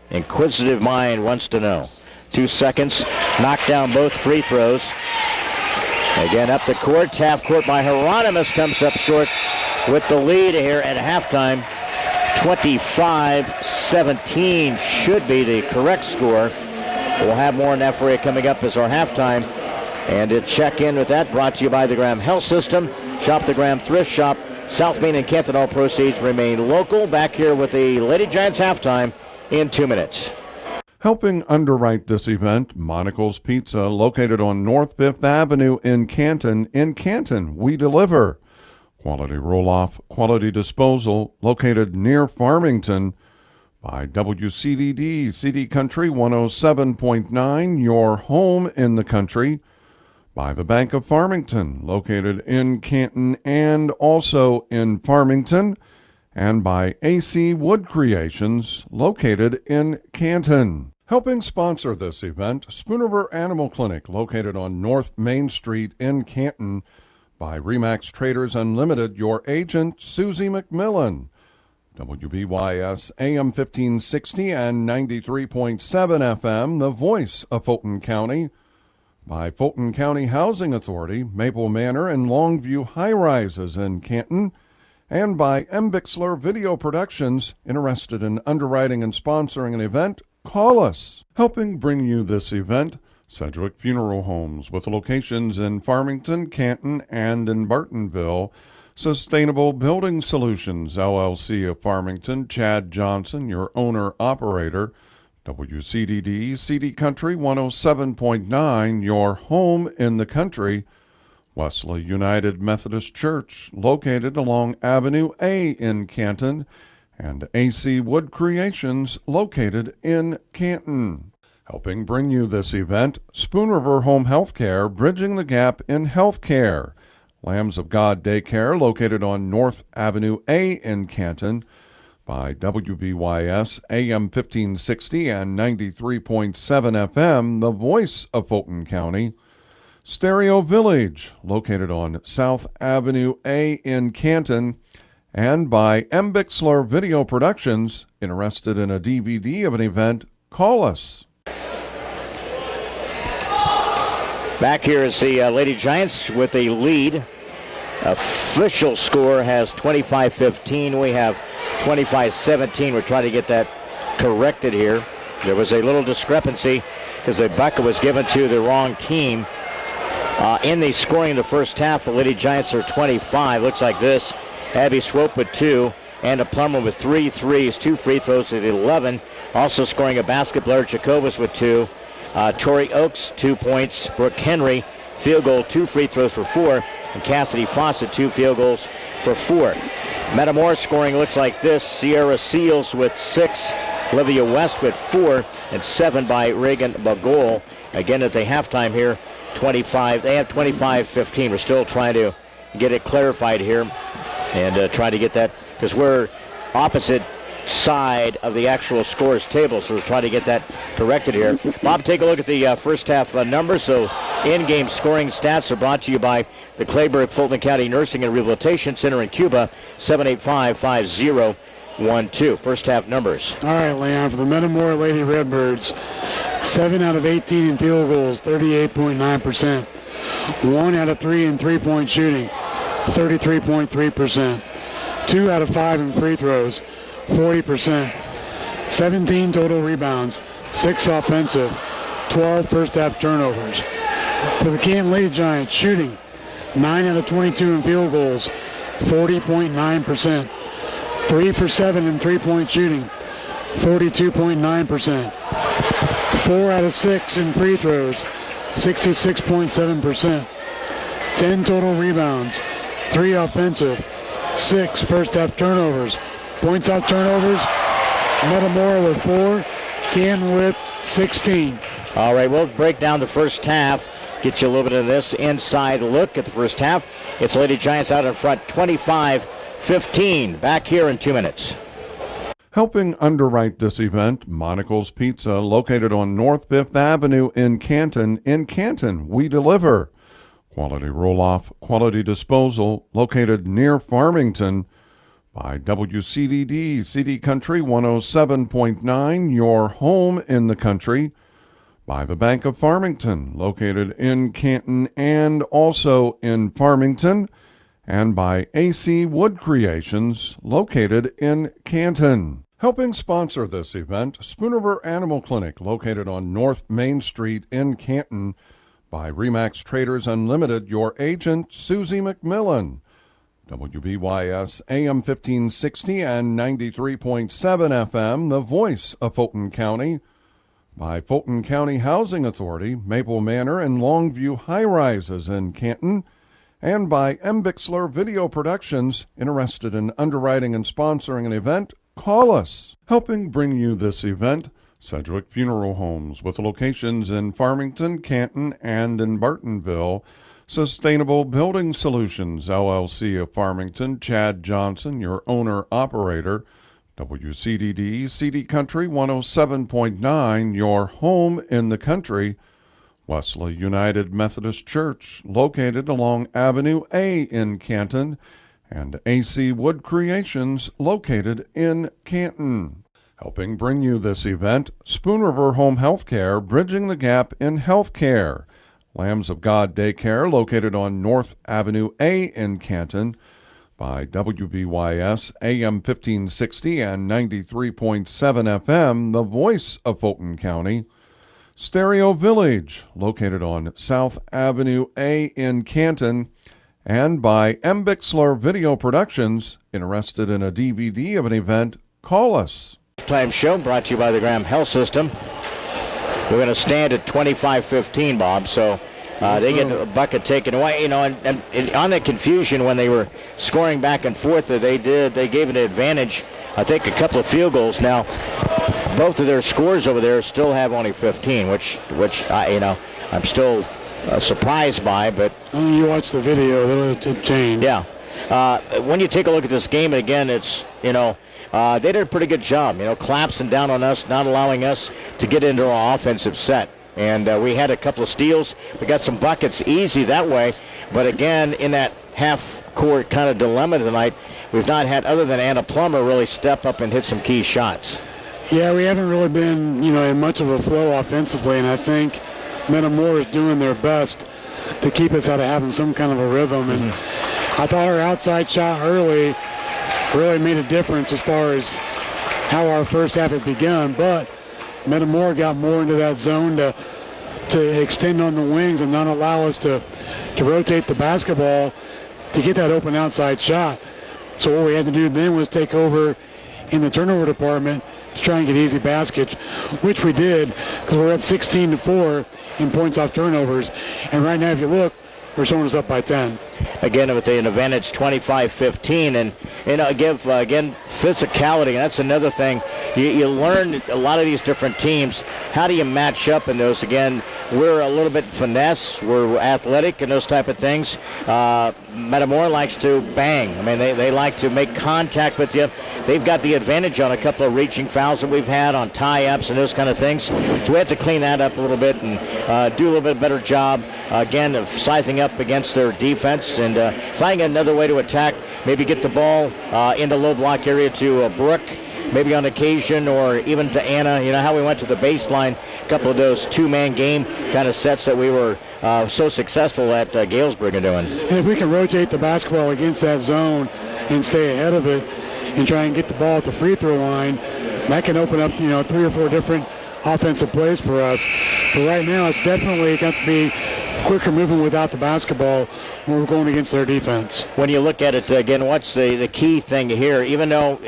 Inquisitive mind wants to know. 2 seconds, knock down both free throws. Again, up the court, half court by Hieronymus, comes up short with the lead here at halftime. 25-17 should be the correct score. We'll have more on that for you coming up as our halftime. And to check in with that, brought to you by the Graham Health System. Shop the Graham Thrift Shop. South Main and Canton, all proceeds remain local. Back here with the Lady Giants halftime in 2 minutes. Helping underwrite this event, Monocle's Pizza, located on North 5th Avenue in Canton. In Canton, we deliver. Quality roll-off, quality disposal, located near Farmington. By WCDD, CD Country 107.9, your home in the country. By the Bank of Farmington, located in Canton and also in Farmington. And by AC Wood Creations, located in Canton. Helping sponsor this event, Spoon Animal Clinic, located on North Main Street in Canton. By Remax Traders Unlimited, your agent, Susie McMillan. WBYS AM 1560 and 93.7 FM, the voice of Fulton County. By Fulton County Housing Authority, Maple Manor and Longview High Rises in Canton. And by M. Bixler Video Productions. Interested in underwriting and sponsoring an event? Call us. Helping bring you this event, Sedgwick Funeral Homes, with locations in Farmington, Canton, and in Bartonville. Sustainable Building Solutions, LLC of Farmington, Chad Johnson, your owner-operator. WCDD, CD Country 107.9, your home in the country. Wesley United Methodist Church, located along Avenue A in Canton. And AC Wood Creations, located in Canton. Helping bring you this event, Spoon River Home Healthcare, bridging the gap in healthcare. Lambs of God Daycare, located on North Avenue A in Canton. By WBYS AM 1560 and 93.7 FM, the voice of Fulton County. Stereo Village, located on South Avenue A in Canton. And by M. Bixler Video Productions. Interested in a DVD of an event? Call us. Back here is the Lady Giants with a lead. Official score has 25-15. We have 25-17. We're trying to get that corrected here. There was a little discrepancy because the bucket was given to the wrong team. In the scoring in the first half, the Lady Giants are 25. Looks like this. Abby Swope with 2, and a Plummer with 3 threes, 2 free throws at 11. Also scoring a basket, Blair Jacobus with 2. Tori Oakes, 2 points. Brooke Henry, field goal, 2 free throws for 4. And Cassidy Fawcett, 2 field goals for 4. Metamora scoring looks like this. Sierra Seals with 6. Olivia West with 4. And 7 by Reagan Bagol. Again, at the halftime here, 25. They have 25-15. We're still trying to get it clarified here and try to get that, because we're opposite side of the actual scores table, so we're trying to get that corrected here. Bob, take a look at the first half numbers. So in-game scoring stats are brought to you by the Clayburgh Fulton County Nursing and Rehabilitation Center in Cuba, 785-5012. First half numbers. All right, Leon, for the Metamora Lady Redbirds, 7 out of 18 in field goals, 38.9%. 1 out of 3 in three-point shooting, 33.3%. 2 out of 5 in free throws, 40%. 17 total rebounds, 6 offensive, 12 first half turnovers. For the Canton Lady Giants, shooting 9 out of 22 in field goals, 40.9%. 3 for 7 in three-point shooting, 42.9%. 4 out of 6 in free throws, 66.7%. 10 total rebounds, 3 offensive, 6 first half turnovers. Points off turnovers, Metamora with 4, Canton with 16. All right, we'll break down the first half, get you a little bit of this inside look at the first half. It's Lady Giants out in front, 25-15. Back here in 2 minutes. Helping underwrite this event, Monocle's Pizza, located on North 5th Avenue in Canton. In Canton, we deliver. Quality roll-off, quality disposal, located near Farmington. By WCDD, CD Country 107.9, your home in the country. By the Bank of Farmington, located in Canton and also in Farmington. And by AC Wood Creations, located in Canton. Helping sponsor this event, Spooniver Animal Clinic, located on North Main Street in Canton. By Remax Traders Unlimited, your agent, Susie McMillan. WBYS AM 1560 and 93.7 FM, the voice of Fulton County. By Fulton County Housing Authority, Maple Manor and Longview High Rises in Canton. And by M. Bixler Video Productions. Interested in underwriting and sponsoring an event? Call us. Helping bring you this event, Sedgwick Funeral Homes, with locations in Farmington, Canton, and in Bartonville. Sustainable Building Solutions, LLC of Farmington, Chad Johnson, your owner-operator. WCDD, CD Country 107.9, your home in the country. Wesley United Methodist Church, located along Avenue A in Canton. And AC Wood Creations, located in Canton. Helping bring you this event, Spoon River Home Healthcare, bridging the gap in healthcare. Lambs of God Daycare, located on North Avenue A in Canton. By WBYS AM 1560 and 93.7 FM, the voice of Fulton County. Stereo Village, located on South Avenue A in Canton. And by M. Bixler Video Productions. Interested in a DVD of an event? Call us. Time show brought to you by the Graham Health System. We're going to stand at 25-15, Bob, so they get a bucket taken away. You know, and on the confusion when they were scoring back and forth, they gave an advantage, I think, a couple of field goals. Now, both of their scores over there still have only 15, which I'm still surprised by. But when you watch the video, it'll change. Yeah. When you take a look at this game, and again, it's, they did a pretty good job, collapsing down on us, not allowing us to get into our offensive set. And we had a couple of steals. We got some buckets easy that way. But again, in that half-court kind of dilemma tonight, we've not had, other than Anna Plummer, really step up and hit some key shots. Yeah, we haven't really been, in much of a flow offensively, and I think Metamora is doing their best to keep us out of having some kind of a rhythm. And I thought our outside shot early really made a difference as far as how our first half had begun, but Metamora got more into that zone to extend on the wings and not allow us to rotate the basketball to get that open outside shot. So what we had to do then was take over in the turnover department to try and get easy baskets, which we did, because we're up 16-4 in points off turnovers. And right now, if you look, we're showing us up by 10. Again, with an advantage 25-15, and give again physicality. And that's another thing. You learn a lot of these different teams. How do you match up in those? Again, we're a little bit finesse. We're athletic and those type of things. Metamora likes to bang. I mean, they like to make contact with you. They've got the advantage on a couple of reaching fouls that we've had on tie-ups and those kind of things. So we have to clean that up a little bit and do a little bit better job, again, of sizing up against their defense and finding another way to attack. Maybe get the ball in the low block area to Brooke, maybe on occasion, or even to Anna. You know how we went to the baseline, a couple of those two-man game kind of sets that we were so successful at Galesburg in doing. And if we can rotate the basketball against that zone and stay ahead of it and try and get the ball at the free throw line, that can open up, 3 or 4 different offensive plays for us. But right now, it's definitely got to be quicker moving without the basketball when we're going against their defense. When you look at it, again, what's the key thing here? Even though,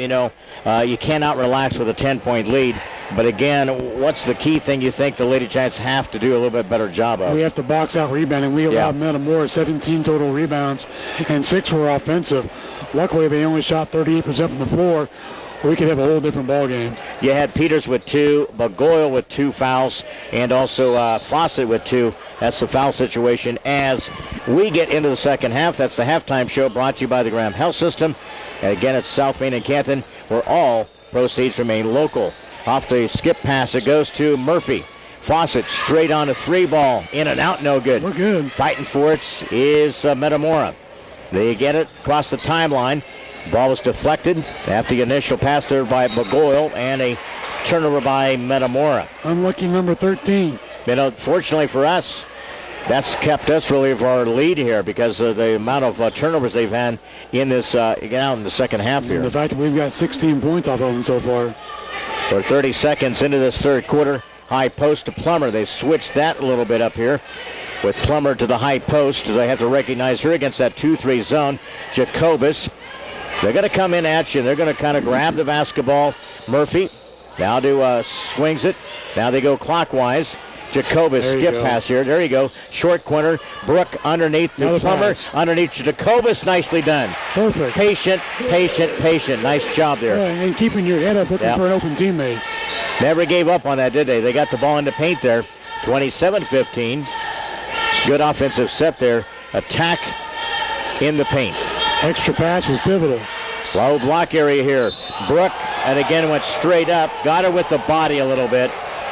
you cannot relax with a 10-point lead, but again, what's the key thing you think the Lady Giants have to do a little bit better job of? We have to box out rebounding. We allowed Metamora 17 total rebounds, and 6 were offensive. Luckily, they only shot 38% from the floor. We could have a whole different ball game. You had Peters with 2, Bagoyle with 2 fouls, and also Fawcett with 2. That's the foul situation as we get into the second half. That's the halftime show brought to you by the Graham Health System. And again, it's South Main and Canton. We're all Proceeds remain local. Off the skip pass, it goes to Murphy. Fawcett straight on a 3-ball. In and out, no good. We're good. Fighting for it is Metamora. They get it across the timeline. Ball was deflected after the initial pass there by Bogoyle, and a turnover by Metamora. Unlucky number 13. Fortunately for us, that's kept us really of our lead here because of the amount of turnovers they've had in this in the second half here. And the fact that we've got 16 points off of them so far. We're 30 seconds into this third quarter. High post to Plummer. They switched that a little bit up here with Plummer to the high post. They have to recognize her against that 2-3 zone. Jacobus. They're going to come in at you. They're going to kind of grab the basketball. Murphy now swings it. Now they go clockwise. Jacobus skip pass here. There you go. Short corner. Brooke underneath the Plummer. Pass. Underneath Jacobus. Nicely done. Perfect. Patient. Nice job there. Yeah, and keeping your head up looking for an open teammate. Never gave up on that, did they? They got the ball in the paint there. 27-15. Good offensive set there. Attack in the paint. Extra pass was pivotal. Low block area here. Brooke, and again went straight up. Got her with the body a little bit.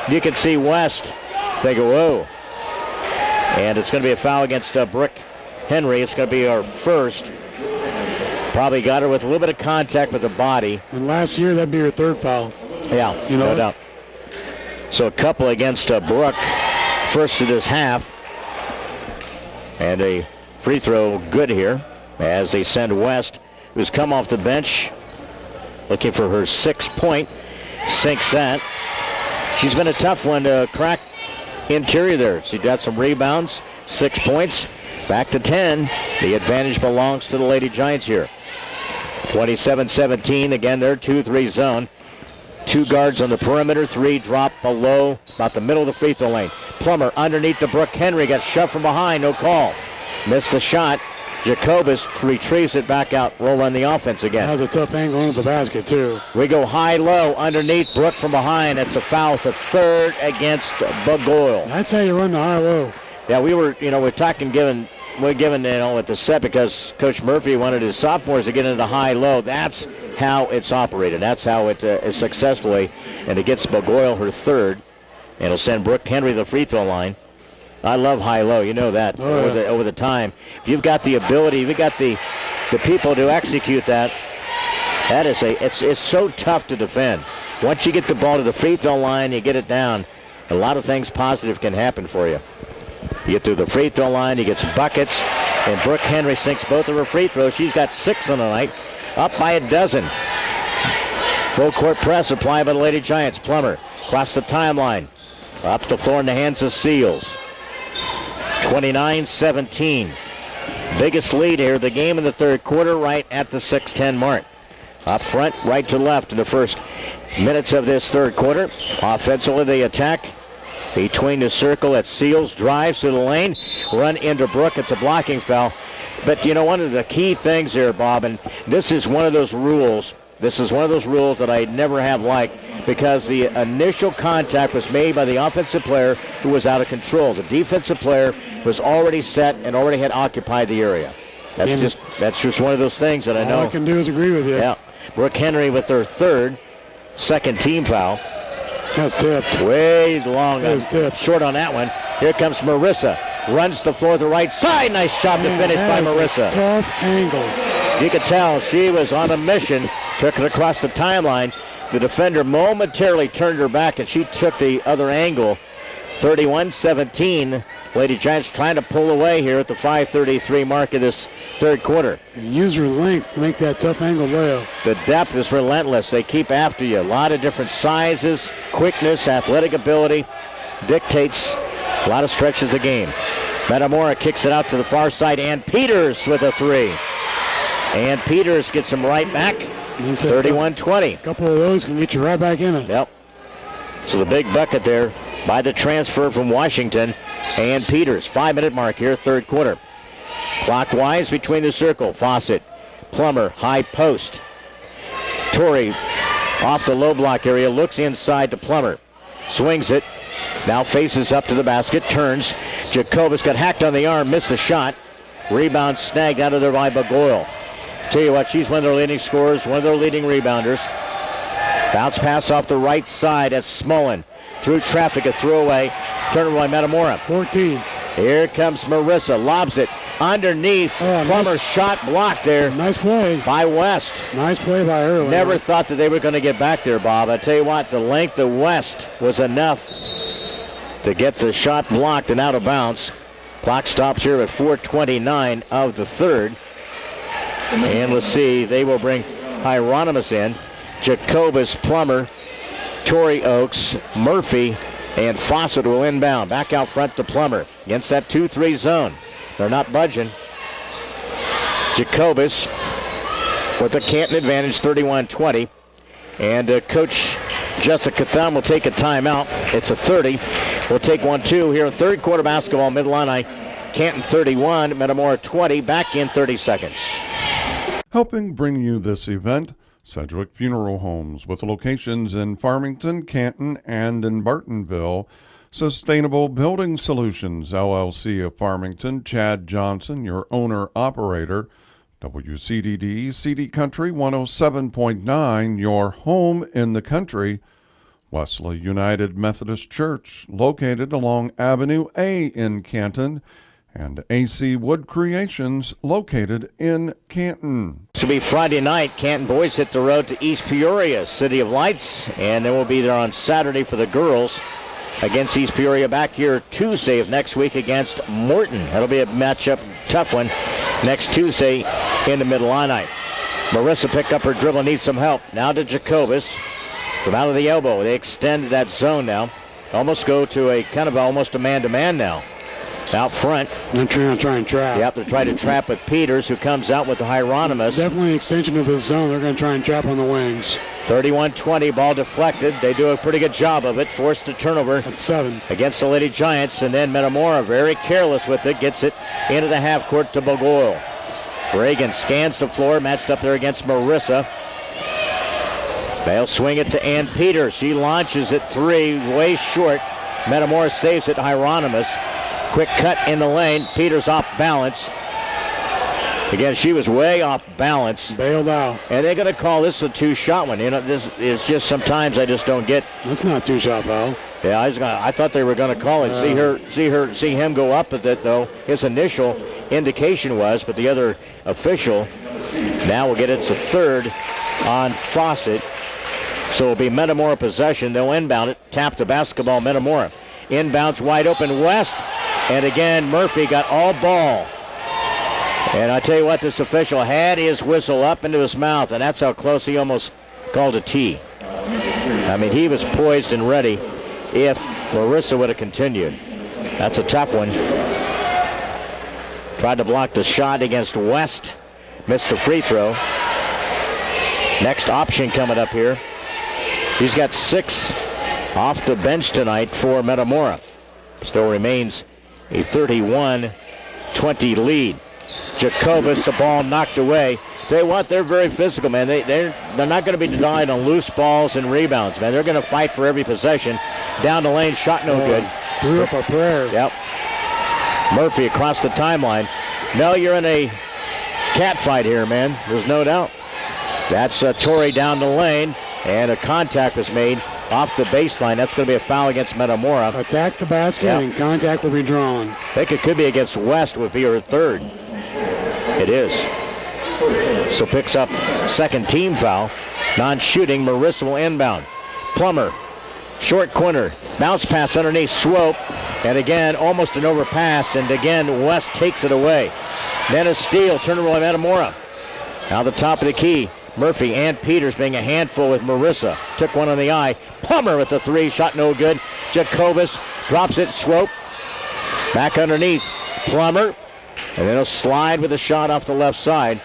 You can see West think, whoa. And it's going to be a foul against Brooke Henry. It's going to be our first. Probably got her with a little bit of contact with the body. And last year, that'd be her third foul. Yeah, no doubt. So a couple against Brooke. First of this half. And a free throw good here as they send West, who's come off the bench, looking for her 6th point. Sinks that. She's been a tough one to crack interior there. She got some rebounds, 6 points, back to 10. The advantage belongs to the Lady Giants here. 27-17, again, their 2-3 zone. 2 guards on the perimeter, 3 drop below, about the middle of the free throw lane. Plummer underneath the Brooke Henry, got shoved from behind, no call. Missed the shot. Jacobus retrieves it back out. We'll run the offense again. That was a tough angle into the basket, too. We go high-low underneath Brooke from behind. It's a foul. It's a third against Bogoyle. That's how you run the high-low. Yeah, we're talking we're giving at the set because Coach Murphy wanted his sophomores to get into high-low. That's how it's operated. That's how it is successfully. And it gets Bogoyle her third. And it'll send Brooke Henry to the free throw line. I love high-low. You know that over the time. If you've got the ability, you've got the people to execute that. It's so tough to defend. Once you get the ball to the free throw line, you get it down. A lot of things positive can happen for you. You get to the free throw line, you get some buckets, and Brooke Henry sinks both of her free throws. She's got 6 on the night, up by a dozen. Full court press applied by the Lady Giants. Plummer across the timeline, up the floor in the hands of Seals. 29-17. Biggest lead here, the game in the third quarter, right at the 6:10 mark. Up front, right to left in the first minutes of this third quarter. Offensively, they attack between the circle at Seals, drives to the lane, run into Brooke. It's a blocking foul. But, one of the key things here, Bob, and this is one of those rules. This is one of those rules that I never have liked because the initial contact was made by the offensive player who was out of control. The defensive player was already set and already had occupied the area. That's just one of those things that I know. All I can do is agree with you. Yeah. Brooke Henry with her second team foul. That was tipped. Way long. That was tipped. Short on that one. Here comes Marissa. Runs the floor to the right side. Nice job to finish by Marissa. Tough angle. You could tell she was on a mission. Took it across the timeline. The defender momentarily turned her back, and she took the other angle. 31-17. Lady Giants trying to pull away here at the 5:33 mark of this third quarter. Use your length to make that tough angle layup. The depth is relentless. They keep after you. A lot of different sizes, quickness, athletic ability dictates a lot of stretches of game. Metamora kicks it out to the far side, and Peters with a 3. And Peters gets him right back. 31-20. A couple of those can get you right back in it. Yep. So the big bucket there by the transfer from Washington and Peters. 5-minute mark here, third quarter. Clockwise between the circle. Fawcett, Plummer, high post. Torrey off the low block area, looks inside to Plummer. Swings it. Now faces up to the basket, turns. Jacobus got hacked on the arm, missed the shot. Rebound snagged out of there by Bogoyle. Tell you what, she's one of their leading scorers, one of their leading rebounders. Bounce pass off the right side at Smolin. Through traffic, a throwaway. Turnover by Metamora. 14. Here comes Marissa. Lobs it underneath. Plummer shot blocked there. Nice play by West. Nice play by her. Never thought that they were going to get back there, Bob. I tell you what, the length of West was enough to get the shot blocked and out of bounds. Clock stops here at 4:29 of the third. And let's see, they will bring Hieronymus in. Jacobus, Plummer, Torrey Oaks, Murphy, and Fawcett will inbound. Back out front to Plummer against that 2-3 zone. They're not budging. Jacobus with the Canton advantage, 31-20. And Coach Jessica Thumb will take a timeout. It's a 30. We'll take 1-2 here in third quarter basketball. Mid-Illini, Canton 31, Metamora 20. Back in 30 seconds. Helping bring you this event, Sedgwick Funeral Homes, with locations in Farmington, Canton, and in Bartonville. Sustainable Building Solutions, LLC of Farmington, Chad Johnson, your owner-operator. WCDD, CD Country 107.9, your home in the country. Wesley United Methodist Church, located along Avenue A in Canton. And AC Wood Creations, located in Canton. This will be Friday night. Canton boys hit the road to East Peoria, City of Lights, and then we'll be there on Saturday for the girls against East Peoria. Back here Tuesday of next week against Morton. That'll be a matchup, tough one, next Tuesday in the Mid-Illini. Marissa picked up her dribble, needs some help. Now to Jacobus from out of the elbow. They extend that zone now. Almost go to a kind of almost a man-to-man now. Out front. They're trying to trap. Yep, they're trying to trap with Peters, who comes out with the Hieronymus. It's definitely an extension of his zone. They're going to try and trap on the wings. 31-20, ball deflected. They do a pretty good job of it. Forced a turnover. That's 7. Against the Lady Giants, and then Metamora very careless with it. Gets it into the half court to Bogoyle. Reagan scans the floor, matched up there against Marissa. They'll swing it to Ann Peters. She launches it three, way short. Metamora saves it, Hieronymus. Quick cut in the lane. Peters off balance. Again, she was way off balance. Bailed out. And they're going to call this a two-shot one. You know, this is just sometimes I just don't get. That's not a two-shot foul. Yeah, I thought they were going to call it. See him go up with it, though. His initial indication was, but the other official now will get it to third on Fawcett. So it'll be Metamora possession. They'll inbound it. Tap the basketball, Metamora. Inbounds wide open West. And again, Murphy got all ball. And I tell you what, this official had his whistle up into his mouth, and that's how close he almost called a T. I mean, he was poised and ready if Marissa would have continued. That's a tough one. Tried to block the shot against West. Missed the free throw. Next option coming up here. He's got 6 off the bench tonight for Metamora. Still remains a 31-20 lead. Jacobus, the ball knocked away. Tell you what, they're very physical, man. They're not going to be denied on loose balls and rebounds, man. They're going to fight for every possession. Down the lane, shot no good. Threw up a prayer. Yep. Murphy across the timeline. No, you're in a cat fight here, man. There's no doubt. That's Torrey down the lane, and a contact was made off the baseline. That's going to be a foul against Metamora. Attack the basket, and contact will be drawn. I think it could be against West, would be her third. It is. So picks up second team foul. Non-shooting, Marissa will inbound. Plummer, short corner, bounce pass underneath, Swope, and again, almost an overpass, and again, West takes it away. Then a steal, turnover by Metamora. Now the top of the key, Murphy and Peters being a handful with Marissa. Took one on the eye. Plummer with the three, shot no good. Jacobus drops it, Swope. Back underneath, Plummer. And then he'll slide with a shot off the left side.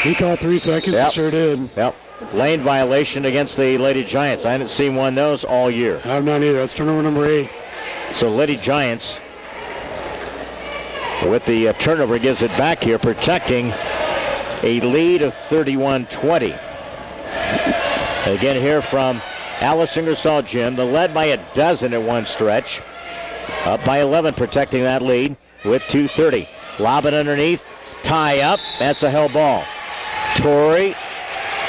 He caught 3 seconds, Yep. He sure did. Yep. Lane violation against the Lady Giants. I haven't seen one of those all year. I've not either. That's turnover number 8. So Lady Giants with the turnover gives it back here, protecting a lead of 31-20. Again here from Alice Ingersoll Gym. They're led by a dozen at one stretch. Up by 11, protecting that lead with 2:30. Lob it underneath. Tie up. That's a hell ball. Torrey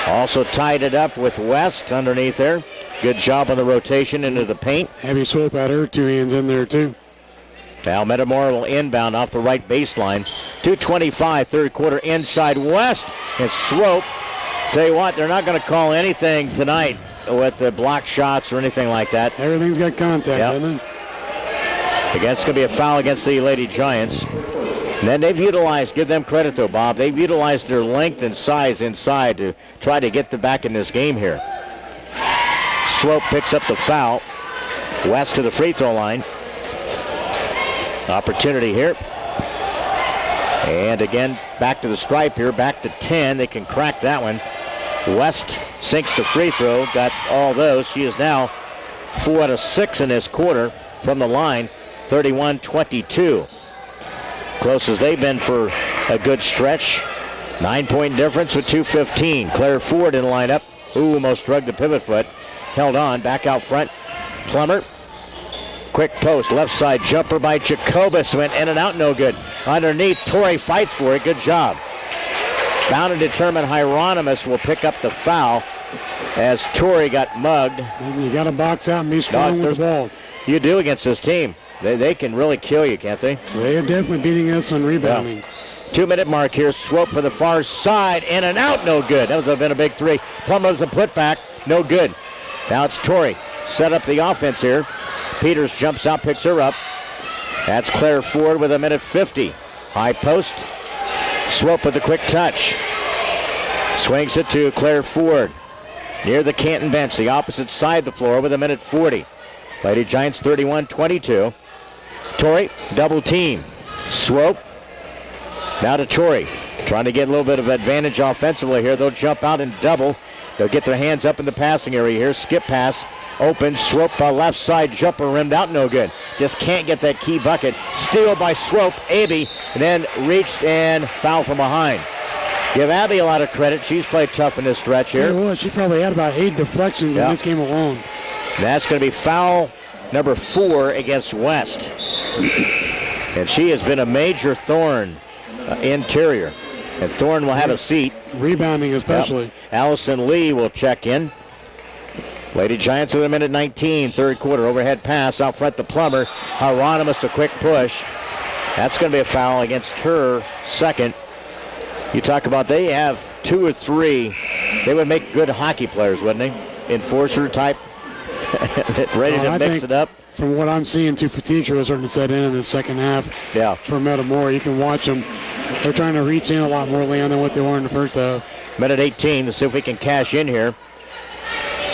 Also tied it up with West underneath there. Good job on the rotation into the paint. Heavy swoop at her, 2 hands in there too. Now Metamora will inbound off the right baseline. 2:25, third quarter inside West. And Swope. Tell you what, they're not going to call anything tonight with the block shots or anything like that. Everything's got contact, doesn't it? Again, it's going to be a foul against the Lady Giants. And then they've utilized, give them credit though, Bob, they've utilized their length and size inside to try to get back in this game here. Swope picks up the foul. West to the free throw line. Opportunity here. And again, back to the stripe here, back to 10. They can crack that one. West sinks the free throw, got all those. She is now 4 out of 6 in this quarter from the line, 31-22. Close as they've been for a good stretch. 9-point difference with 2:15. Claire Ford in the lineup. Ooh, almost drugged the pivot foot. Held on, back out front. Plummer. Quick post, left side jumper by Jacobus. Went in and out, no good. Underneath, Torrey fights for it. Good job. Bound and determined Hieronymus will pick up the foul as Torrey got mugged. You got to box out and be strong with the ball. You do against this team. They can really kill you, can't they? They are definitely beating us on rebounding. 2-minute mark here. Swope for the far side. In and out, no good. That would have been a big three. Plummer's a putback, no good. Now it's Torrey. Set up the offense here. Peters jumps out, picks her up. That's Claire Ford with 1:50. High post. Swope with a quick touch. Swings it to Claire Ford. Near the Canton bench, the opposite side of the floor with 1:40. Lady Giants 31-22. Torrey, double team. Swope. Now to Torrey. Trying to get a little bit of advantage offensively here. They'll jump out and double. They'll get their hands up in the passing area here. Skip pass. Open. Swope left side. Jumper rimmed out. No good. Just can't get that key bucket. Steal by Swope. Abby. And then reached and foul from behind. Give Abby a lot of credit. She's played tough in this stretch here. Yeah, well, she probably had about 8 deflections in this game alone. That's going to be foul number 4 against West. And she has been a major thorn interior. And Thorne will have a seat. Rebounding especially. Yep. Allison Lee will check in. Lady Giants with 1:19, third quarter. Overhead pass out front to Plummer. Hieronymus a quick push. That's going to be a foul against her second. You talk about they have 2 or 3. They would make good hockey players, wouldn't they? Enforcer type. Ready to mix it up. From what I'm seeing, 2 fatigues are starting to set in the second half. Yeah. For Metamora, you can watch them. They're trying to reach in a lot more, Leon, than what they were in the first half. 1:18. Let's see if we can cash in here.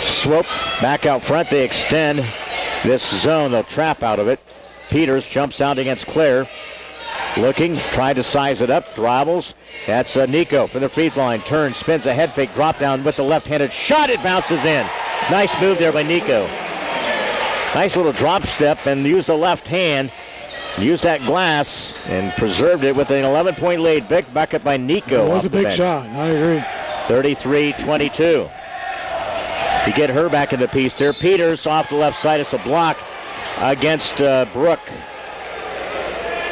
Swope back out front. They extend this zone. They'll trap out of it. Peters jumps out against Claire. Looking, tried to size it up, dribbles. That's Nico for the free throw line. Turns, spins a head fake, drop down with the left-handed shot. It bounces in. Nice move there by Nico. Nice little drop step and use the left hand. Use that glass and preserved it with an 11-point lead. Big bucket by Nico. It was a big shot. I agree. 33-22. You get her back in the piece there. Peters off the left side. It's a block against Brooke.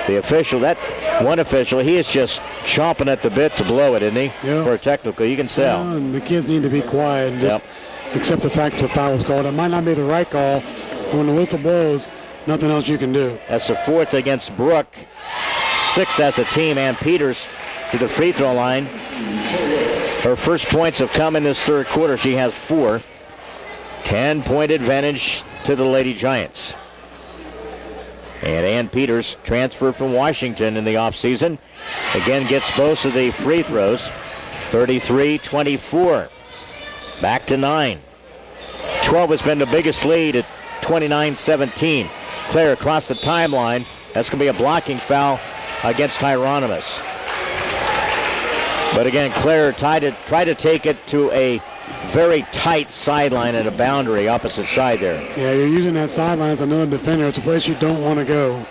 The official, that one official, he is just chomping at the bit to blow it, isn't he? Yeah. For a technical. You can tell. Yeah, and the kids need to be quiet and just accept the fact that the foul was called. It might not be the right call. When the whistle blows, nothing else you can do. That's the 4th against Brooke. 6th as a team. And Peters to the free throw line. Her first points have come in this third quarter. She has 4. 10-point advantage to the Lady Giants. And Ann Peters, transferred from Washington in the offseason, again gets both of the free throws. 33-24. Back to 9. 12 has been the biggest lead at 29-17. Claire across the timeline. That's going to be a blocking foul against Hieronymus. But again, Claire tried to take it to a very tight sideline and a boundary opposite side there. Yeah, you're using that sideline as another defender. It's a place you don't want to go.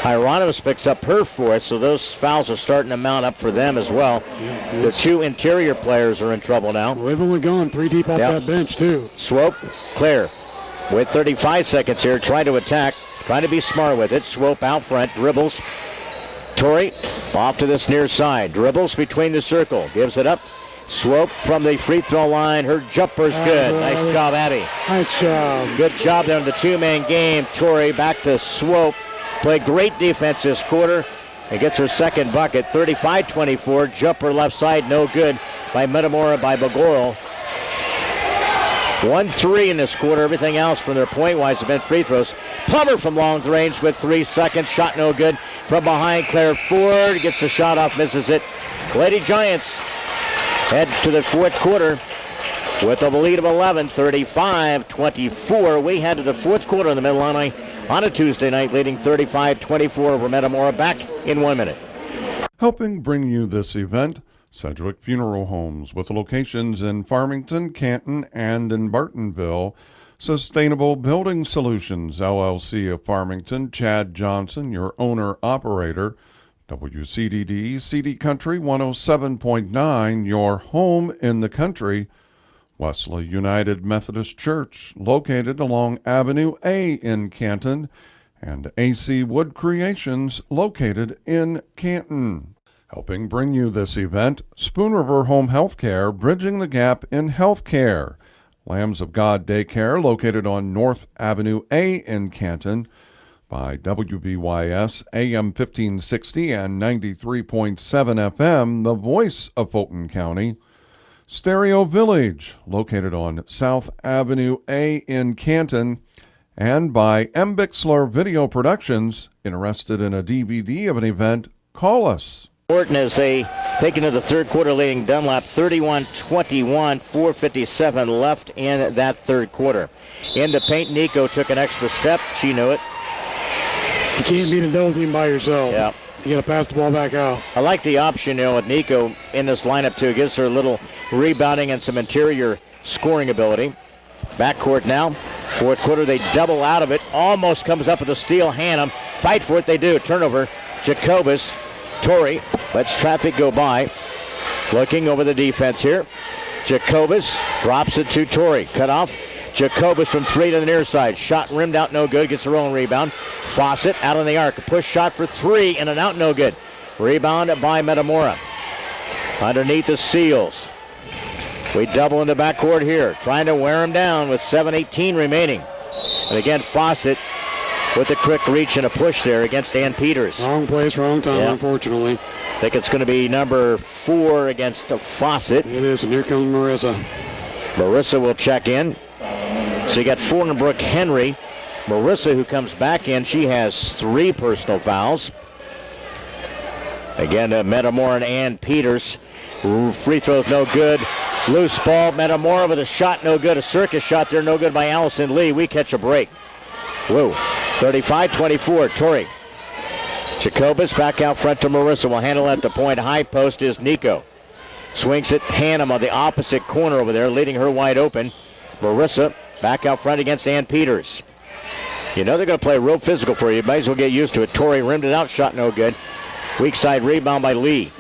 Hieronymus picks up her 4th, so those fouls are starting to mount up for them as well. Yeah, the 2 interior players are in trouble now. Well, they've only gone 3 deep off that bench, too. Swope, Claire, with 35 seconds here, trying to attack, trying to be smart with it. Swope out front, dribbles. Torrey off to this near side, dribbles between the circle, gives it up. Swope from the free throw line. Her jumper's good. Nice job, Abby. Nice job. Good job there in the two-man game. Tori back to Swope. Played great defense this quarter. And gets her second bucket. 35-24. Jumper left side, no good by Metamora by Bagoro. 1-3 in this quarter. Everything else from their point-wise have been free throws. Plummer from long range with 3 seconds. Shot no good. From behind, Claire Ford gets a shot off, misses it. Lady Giants head to the fourth quarter with a lead of 11, 35-24. We head to the fourth quarter in the Mid-Illini on a Tuesday night, leading 35-24 over Metamora. Back in 1 minute. Helping bring you this event, Sedgwick Funeral Homes, with locations in Farmington, Canton, and in Bartonville. Sustainable Building Solutions, LLC of Farmington, Chad Johnson, your owner-operator. WCDD, CD Country 107.9, your home in the country. Wesley United Methodist Church, located along Avenue A in Canton, and AC Wood Creations, located in Canton. Helping bring you this event, Spoon River Home Healthcare, bridging the gap in healthcare. Lambs of God Daycare, located on North Avenue A in Canton, by WBYS AM 1560 and 93.7 FM, the voice of Fulton County. Stereo Village, located on South Avenue A in Canton, and by M. Bixler Video Productions. Interested in a DVD of an event? Call us. Morton as they take into the third quarter, leading Dunlap 31-21, 4:57 left in that third quarter. In the paint, Nico took an extra step. She knew it. You can't beat a double team by yourself. Yeah. You got to pass the ball back out. I like the option, with Nico in this lineup, too. It gives her a little rebounding and some interior scoring ability. Backcourt now. Fourth quarter, they double out of it. Almost comes up with a steal. Hannum. Fight for it, they do. Turnover. Jacobus. Tori lets traffic go by. Looking over the defense here. Jacobus drops it to Tori. Cut off. Jacobus from 3 to the near side. Shot rimmed out, no good. Gets her own rebound. Fawcett out on the arc. A push shot for 3 and an out, no good. Rebound by Metamora. Underneath the Seals. We double in the backcourt here. Trying to wear him down with 7:18 remaining. And again, Fawcett with a quick reach and a push there against Ann Peters. Wrong place, wrong time, unfortunately. I think it's going to be number 4 against Fawcett. It is, and here comes Marissa. Marissa will check in. So you got Fortenbrook Henry. Marissa, who comes back in, she has 3 personal fouls. Again, Metamora and Ann Peters. Free throws no good. Loose ball. Metamora with a shot no good. A circus shot there no good by Allison Lee. We catch a break. Whoa. 35-24. Tori. Jacobus back out front to Marissa. Will handle at the point. High post is Nico. Swings it. Hannum on the opposite corner over there, leading her wide open. Marissa back out front against Ann Peters. You know they're going to play real physical for you. Might as well get used to it. Tori rimmed it out. Shot no good. Weak side rebound by Lee.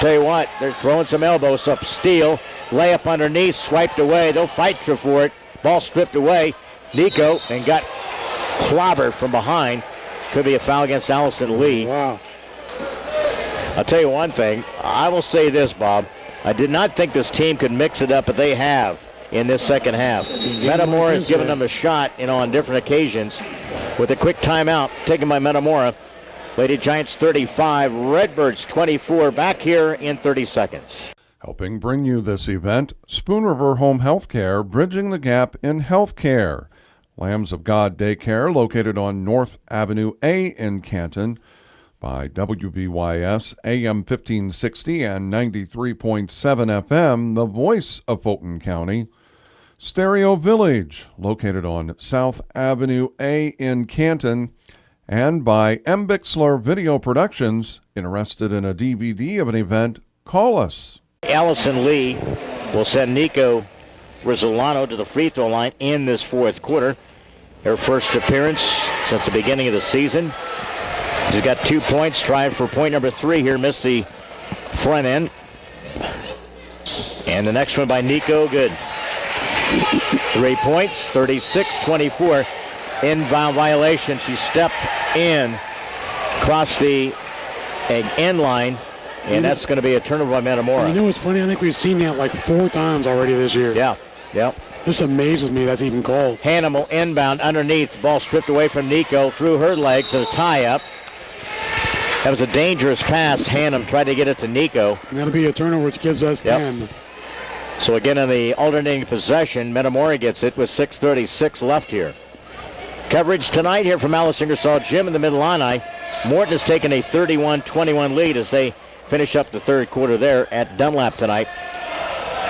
Tell you what, they're throwing some elbows up. Steal. Layup underneath. Swiped away. They'll fight for it. Ball stripped away. Nico and got clobbered from behind. Could be a foul against Allison Lee. Wow. I'll tell you one thing. I will say this, Bob. I did not think this team could mix it up, but they have in this second half. Metamora has given them a shot, on different occasions. With a quick timeout taken by Metamora. Lady Giants 35, Redbirds 24. Back here in 30 seconds. Helping bring you this event, Spoon River Home Healthcare, bridging the gap in healthcare. Lambs of God Daycare, located on North Avenue A in Canton, by WBYS AM 1560 and 93.7 FM, the voice of Fulton County. Stereo Village, located on South Avenue A in Canton, and by M. Bixler Video Productions. Interested in a DVD of an event? Call us. Allison Lee will send Nico Rizzolano to the free throw line in this fourth quarter. Her first appearance since the beginning of the season. She's got 2 points. Strive for point number 3 here. Missed the front end. And the next one by Nico. Good. 3 points. 36-24. In violation. She stepped in. Across the end line. and that's going to be a turnover by Metamora. You know what's funny? I think we've seen that like 4 times already this year. Yeah. Just amazes me that's even called. Hannibal inbound underneath. Ball stripped away from Nico through her legs and a tie-up. That was a dangerous pass. Hannum tried to get it to Nico. And that'll be a turnover, which gives us 10. So again, in the alternating possession, Metamora gets it with 6:36 left here. Coverage tonight here from Alice Ingersoll Gym in the Mid-Illini. Morton has taken a 31-21 lead as they finish up the third quarter there at Dunlap tonight.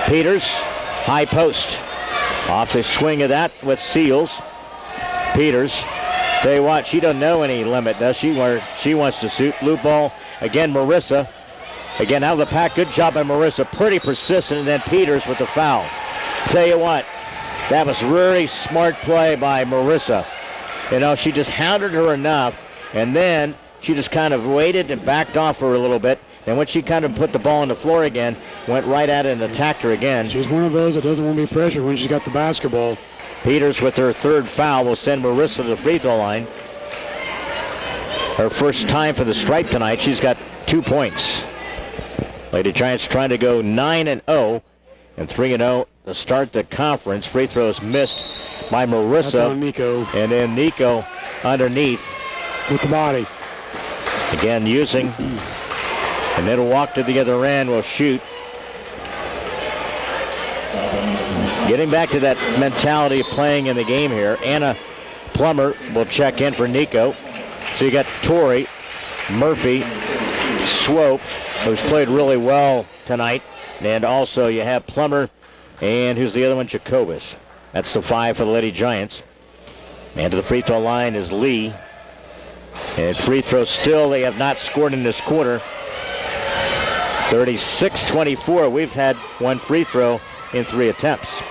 Peters, high post. Off the swing of that with Seals. Peters, tell you what, she doesn't know any limit, does she, where she wants to shoot. Loop ball, again, Marissa. Again, out of the pack, good job by Marissa. Pretty persistent, and then Peters with the foul. Tell you what, that was really smart play by Marissa. You know, she just hounded her enough, and then she just kind of waited and backed off her a little bit. And when she kind of put the ball on the floor again, went right at it and attacked her again. She's one of those that doesn't want to be pressured when she's got the basketball. Peters with her third foul will send Marissa to the free throw line. Her first time for the stripe tonight. She's got 2 points. Lady Giants trying to go 9-0 and 3-0 to start the conference. Free throws missed by Marissa. That's on Nico. And then Nico underneath. With the body. Again using. And then will walk to the other end, will shoot. Getting back to that mentality of playing in the game here. Anna Plummer will check in for Nico. So you got Torrey, Murphy, Swope, who's played really well tonight. And also you have Plummer, and who's the other one? Jacobus. That's the 5 for the Lady Giants. And to the free throw line is Lee. And free throw still, they have not scored in this quarter. 36-24. We've had one free throw in 3 attempts.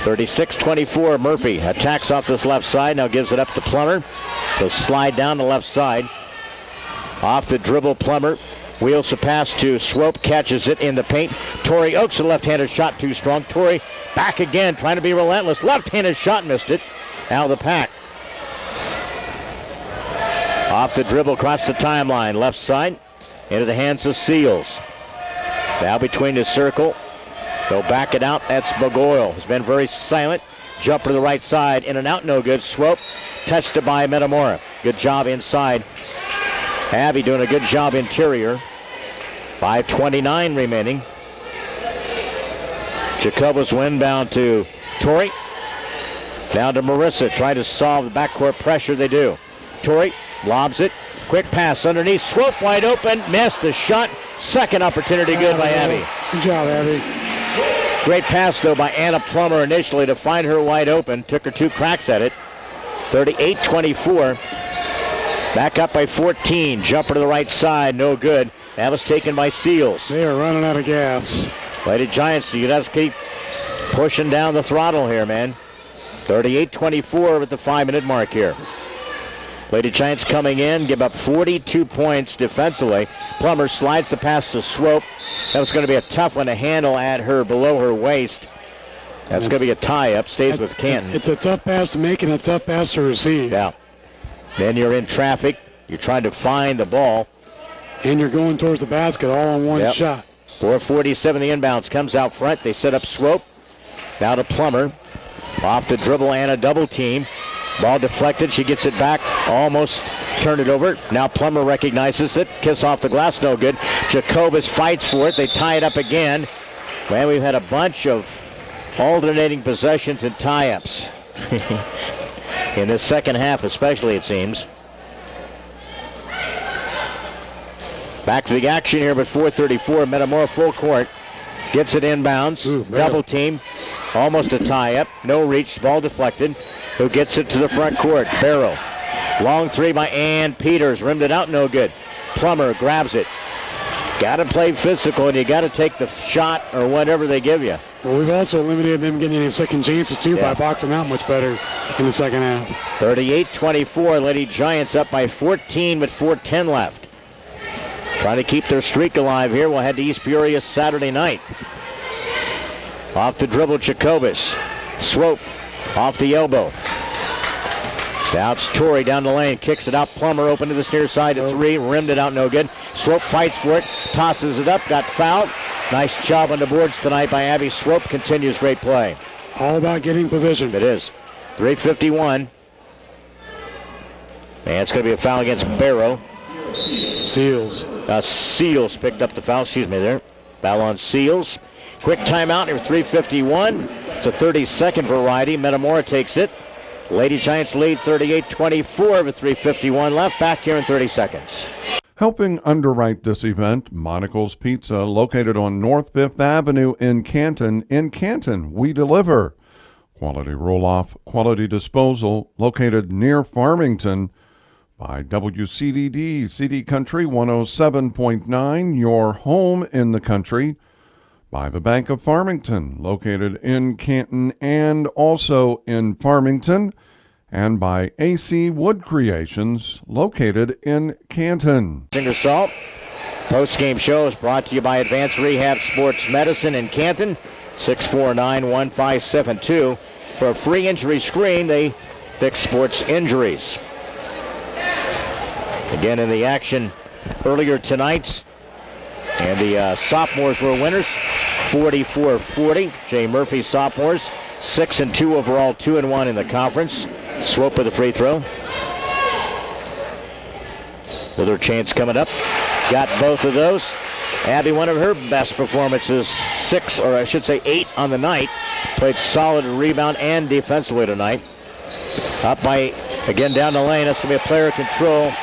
36-24. Murphy attacks off this left side. Now gives it up to Plummer. He'll slide down the left side. Off the dribble, Plummer. Wheels the pass to Swope. Catches it in the paint. Torrey Oaks, a left-handed shot too strong. Torrey back again, trying to be relentless. Left-handed shot, missed it. Out of the pack. Off the dribble, across the timeline. Left side. Into the hands of Seals. Now between the circle. They'll back it out. That's Bogoyle. Has been very silent. Jumper to the right side. In and out, no good. Swope. Touched it by Metamora. Good job inside. Abby doing a good job interior. 5:29 remaining. Jacobus inbound to Torrey. Down to Marissa. Try to solve the backcourt pressure. They do. Torrey lobs it. Quick pass underneath. Swope wide open. Missed the shot. Second opportunity good by Abby. Good job, Abby. Great pass, though, by Anna Plummer initially to find her wide open. Took her 2 cracks at it. 38-24. Back up by 14. Jumper to the right side. No good. That was taken by Seals. They are running out of gas. Lady Giants, you got to keep pushing down the throttle here, man. 38-24 with the 5-minute mark here. Lady Giants coming in, give up 42 points defensively. Plummer slides the pass to Swope. That was going to be a tough one to handle at her, below her waist. That's going to be a tie-up, stays with Canton. It's a tough pass to make and a tough pass to receive. Yeah. Then you're in traffic. You're trying to find the ball. And you're going towards the basket all in one shot. 4:47 the inbounds. Comes out front. They set up Swope. Now to Plummer. Off the dribble and a double team. Ball deflected. She gets it back. Almost turned it over. Now Plummer recognizes it. Kiss off the glass. No good. Jacobus fights for it. They tie it up again. Man, we've had a bunch of alternating possessions and tie-ups. In this second half especially, it seems. Back to the action here, but 4:34. Metamora full court. Gets it inbounds. Double team. Almost a tie-up. No reach. Ball deflected. Who gets it to the front court? Barrow. Long three by Ann Peters. Rimmed it out. No good. Plummer grabs it. Got to play physical, and you got to take the shot or whatever they give you. Well, we've also limited them getting any second chances, too, by boxing out much better in the second half. 38-24. Lady Giants up by 14 with 4:10 left. Trying to keep their streak alive here. We'll head to East Peoria Saturday night. Off the dribble, Jacobus. Swope off the elbow. Now it's Torrey down the lane, kicks it out. Plummer open to this near side of 3, rimmed it out, no good. Swope fights for it, tosses it up, got fouled. Nice job on the boards tonight by Abby Swope. Continues great play. All about getting position. It is. 3:51. And it's going to be a foul against Barrow. Seals. Seals picked up the foul, there. Foul on Seals. Quick timeout here, 3:51. It's a 30-second variety. Metamora takes it. Lady Giants lead 38-24 with 3:51 left. Back here in 30 seconds. Helping underwrite this event, Monocle's Pizza, located on North 5th Avenue in Canton. In Canton, we deliver. Quality roll-off, quality disposal, located near Farmington. By WCDD, CD Country 107.9, your home in the country. By the Bank of Farmington, located in Canton and also in Farmington. And by AC Wood Creations, located in Canton. Ingersoll post-game show is brought to you by Advanced Rehab Sports Medicine in Canton. 649-1572. For a free injury screen, they fix sports injuries. Again in the action earlier tonight. And the sophomores were winners, 44-40. Jay Murphy sophomores, 6-2 overall, 2-1 in the conference. Swope with a free throw. Another chance coming up. Got both of those. Abby, one of her best performances, 8 on the night. Played solid rebound and defensively tonight. Up by, again down the lane. That's going to be a player control.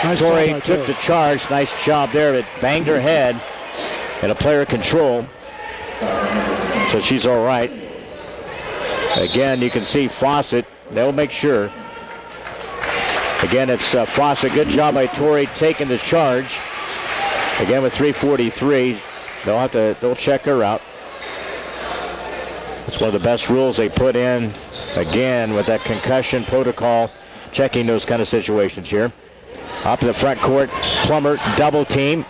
Nice Torrey took the charge. Nice job there. It banged her head and a player control. So she's all right. Again, you can see Fawcett. They'll make sure. Again, it's Fawcett. Good job by Torrey taking the charge. Again with 3:43. They'll check her out. It's one of the best rules they put in. Again, with that concussion protocol, checking those kind of situations here. Up in the front court, Plummer double team.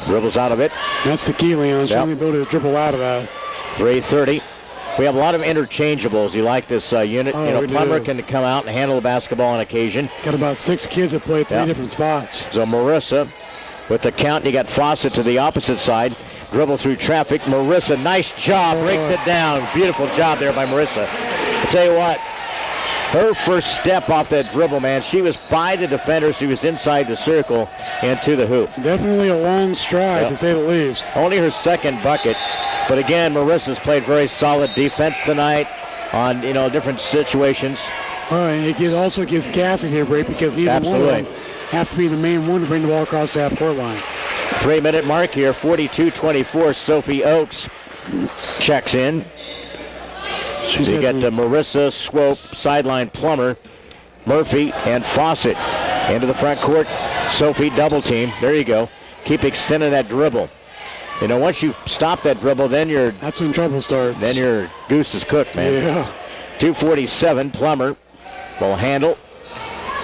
Dribbles out of it. That's the key, Leon. She's only able to dribble out of that. 3:30. We have a lot of interchangeables. You like this unit. Oh, Plummer can come out and handle the basketball on occasion. Got about 6 kids that play 3 different spots. So Marissa with the count. You got Fawcett to the opposite side. Dribble through traffic. Marissa, nice job. Breaks it down. Beautiful job there by Marissa. I'll tell you what. Her first step off that dribble, man, she was by the defender. She was inside the circle and to the hoop. Definitely a long stride, to say the least. Only her second bucket. But again, Marissa's played very solid defense tonight on, different situations. All right, it also gives Cassidy here a break because neither one of them have to be the main one to bring the ball across the half-court line. 3-minute mark here, 42-24. Sophie Oakes checks in. You got Marissa, Swope, sideline Plummer, Murphy, and Fawcett. Into the front court, Sophie double team. There you go. Keep extending that dribble. Once you stop that dribble, that's when trouble starts. Then your goose is cooked, man. Yeah. 2:47, Plummer will handle.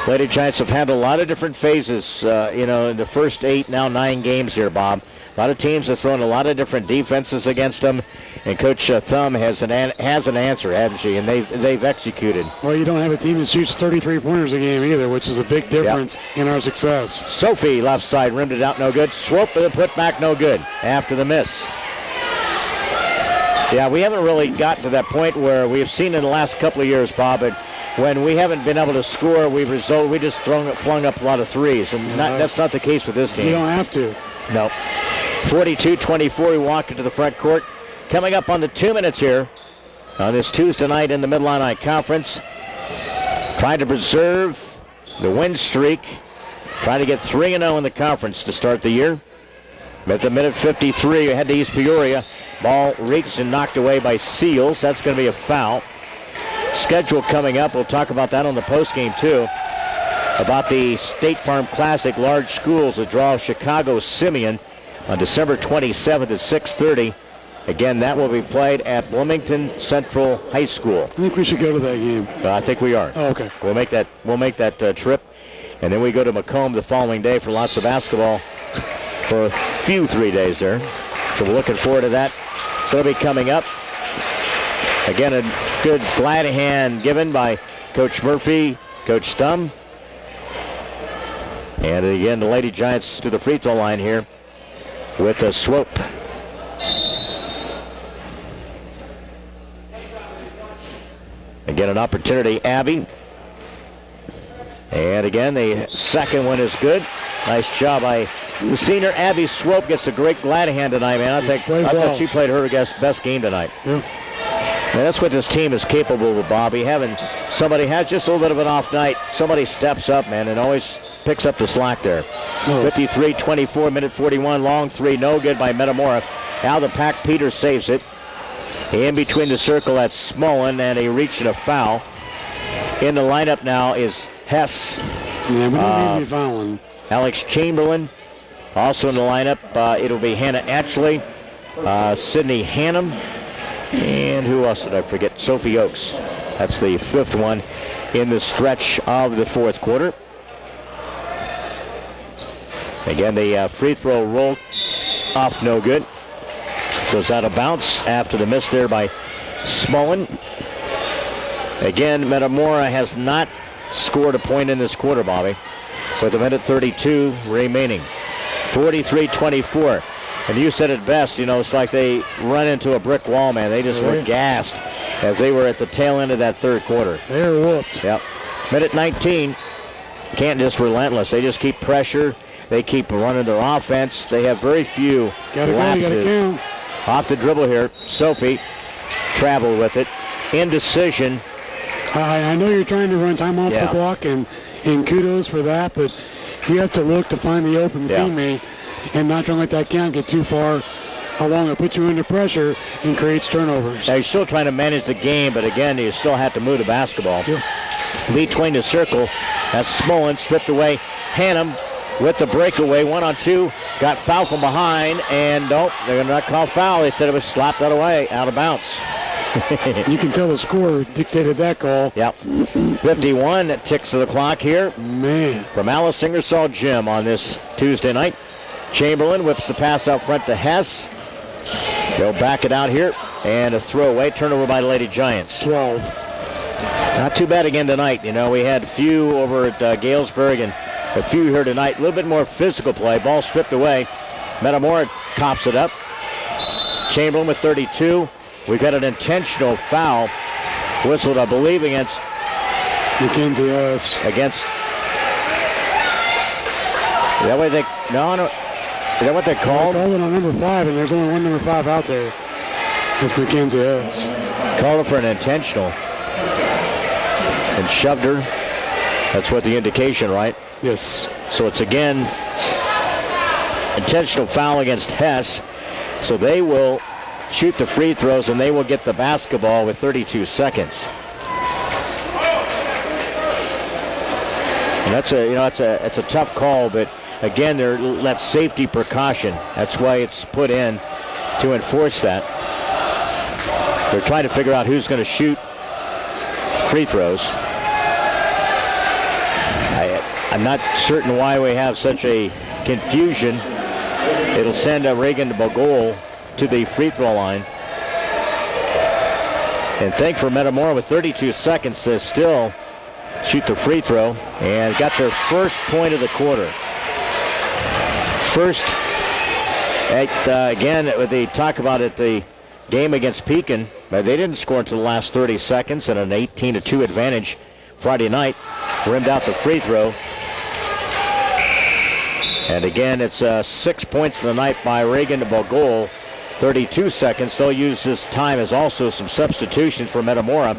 Lady Giants have handled a lot of different phases, in the first 8, now 9 games here, Bob. A lot of teams have thrown a lot of different defenses against them, and Coach Thumb has an answer, hasn't she? And they've executed. Well, you don't have a team that shoots 33 pointers a game either, which is a big difference in our success. Sophie, left side, rimmed it out, no good. Swope with a putback, no good after the miss. Yeah, we haven't really gotten to that point where we've seen in the last couple of years, Bob, but when we haven't been able to score, we just flung up a lot of threes, and that's not the case with this team. You don't have to. No. 42-24, we walk into the front court. Coming up on the 2 minutes here on this Tuesday night in the Mid-Illini Conference. Trying to preserve the win streak. Trying to get 3-0 in the conference to start the year. At the minute 53, we head to East Peoria. Ball reached and knocked away by Seals. That's going to be a foul. Schedule coming up. We'll talk about that on the postgame too. About the State Farm Classic large schools that draw Chicago Simeon on December 27th at 6:30. Again, that will be played at Bloomington Central High School. I think we should go to that game. I think we are. Oh, okay. We'll make that trip, and then we go to Macomb the following day for lots of basketball for a few 3 days there. So we're looking forward to that. So that'll be coming up. Again, a good glad hand given by Coach Murphy Coach Thumb. And again, the Lady Giants to the free throw line here with a swope. Again, an opportunity, Abby. And again, the second one is good. Nice job by the senior. Abby Swope gets a great glad hand tonight, man. I thought she played her best game tonight. Yeah. And that's what this team is capable of, Bobby. Having somebody has just a little bit of an off night, somebody steps up, man, and always picks up the slack there. 53-24, minute 41, long three, no good by Metamora. Now the Pack Peter saves it. In between the circle, that's Smolin, and he reached a foul. In the lineup now is Hess. Yeah, we don't need to be fouling. Alex Chamberlain also in the lineup. It'll be Hannah Atchley, Sydney Hannum, and who else did I forget? Sophie Oakes. That's the fifth one in the stretch of the fourth quarter. Again, the free throw roll off, no good. Goes out of bounds after the miss there by Smolin. Again, Metamora has not scored a point in this quarter, Bobby, with a minute 32 remaining. 43-24. And you said it best, you know, it's like they run into a brick wall, man. They just were gassed as they were at the tail end of that third quarter. They were whooped. Yep. Minute 19. Can't just relentless. They just keep pressure. They keep running their offense. They have very few lapses. Off the dribble here. Sophie traveled with it. Indecision. I know you're trying to run time off the clock, and kudos for that, but you have to look to find the open teammate and not trying to let that count get too far along. It puts you under pressure and creates turnovers. Now, you're still trying to manage the game, but again, you still have to move the basketball. Between the circle, that's Smolin stripped away. Hannum with the breakaway, 1-on-2, got fouled from behind, and nope, they're going to not call foul. They said it was slapped out of bounds. You can tell the scorer dictated that call. Yep. 51 ticks to the clock here. Man. From Alice Ingersoll Gym on this Tuesday night. Chamberlain whips the pass out front to Hess. They'll back it out here. And a throwaway. Turnover by the Lady Giants. 12. Not too bad again tonight. You know, we had a few over at Galesburg and a few here tonight. A little bit more physical play. Ball stripped away. Metamora cops it up. Chamberlain with 32. We've got an intentional foul whistled, I believe, against Mackenzie Ellis. Against. Is that what they? No. Is that what they called? They called it on number 5, and there's only one number 5 out there. It's Mackenzie Ellis. Called it for an intentional and shoved her. That's what the indication, right? Yes. So it's again intentional foul against Hess. So they will shoot the free throws, and they will get the basketball with 32 seconds. And it's a tough call, but again, that's safety precaution. That's why it's put in to enforce that. They're trying to figure out who's going to shoot free throws. I'm not certain why we have such a confusion. It'll send Reagan Bogol to the free throw line. And thank for Metamora with 32 seconds to still shoot the free throw and got their first point of the quarter. First, again, they talk about it, the game against Pekin, but they didn't score until the last 30 seconds and an 18-2 advantage Friday night. Rimmed out the free throw. And again, it's 6 points in the night by Reagan Bogol. 32 seconds. They'll use this time as also some substitutions for Metamora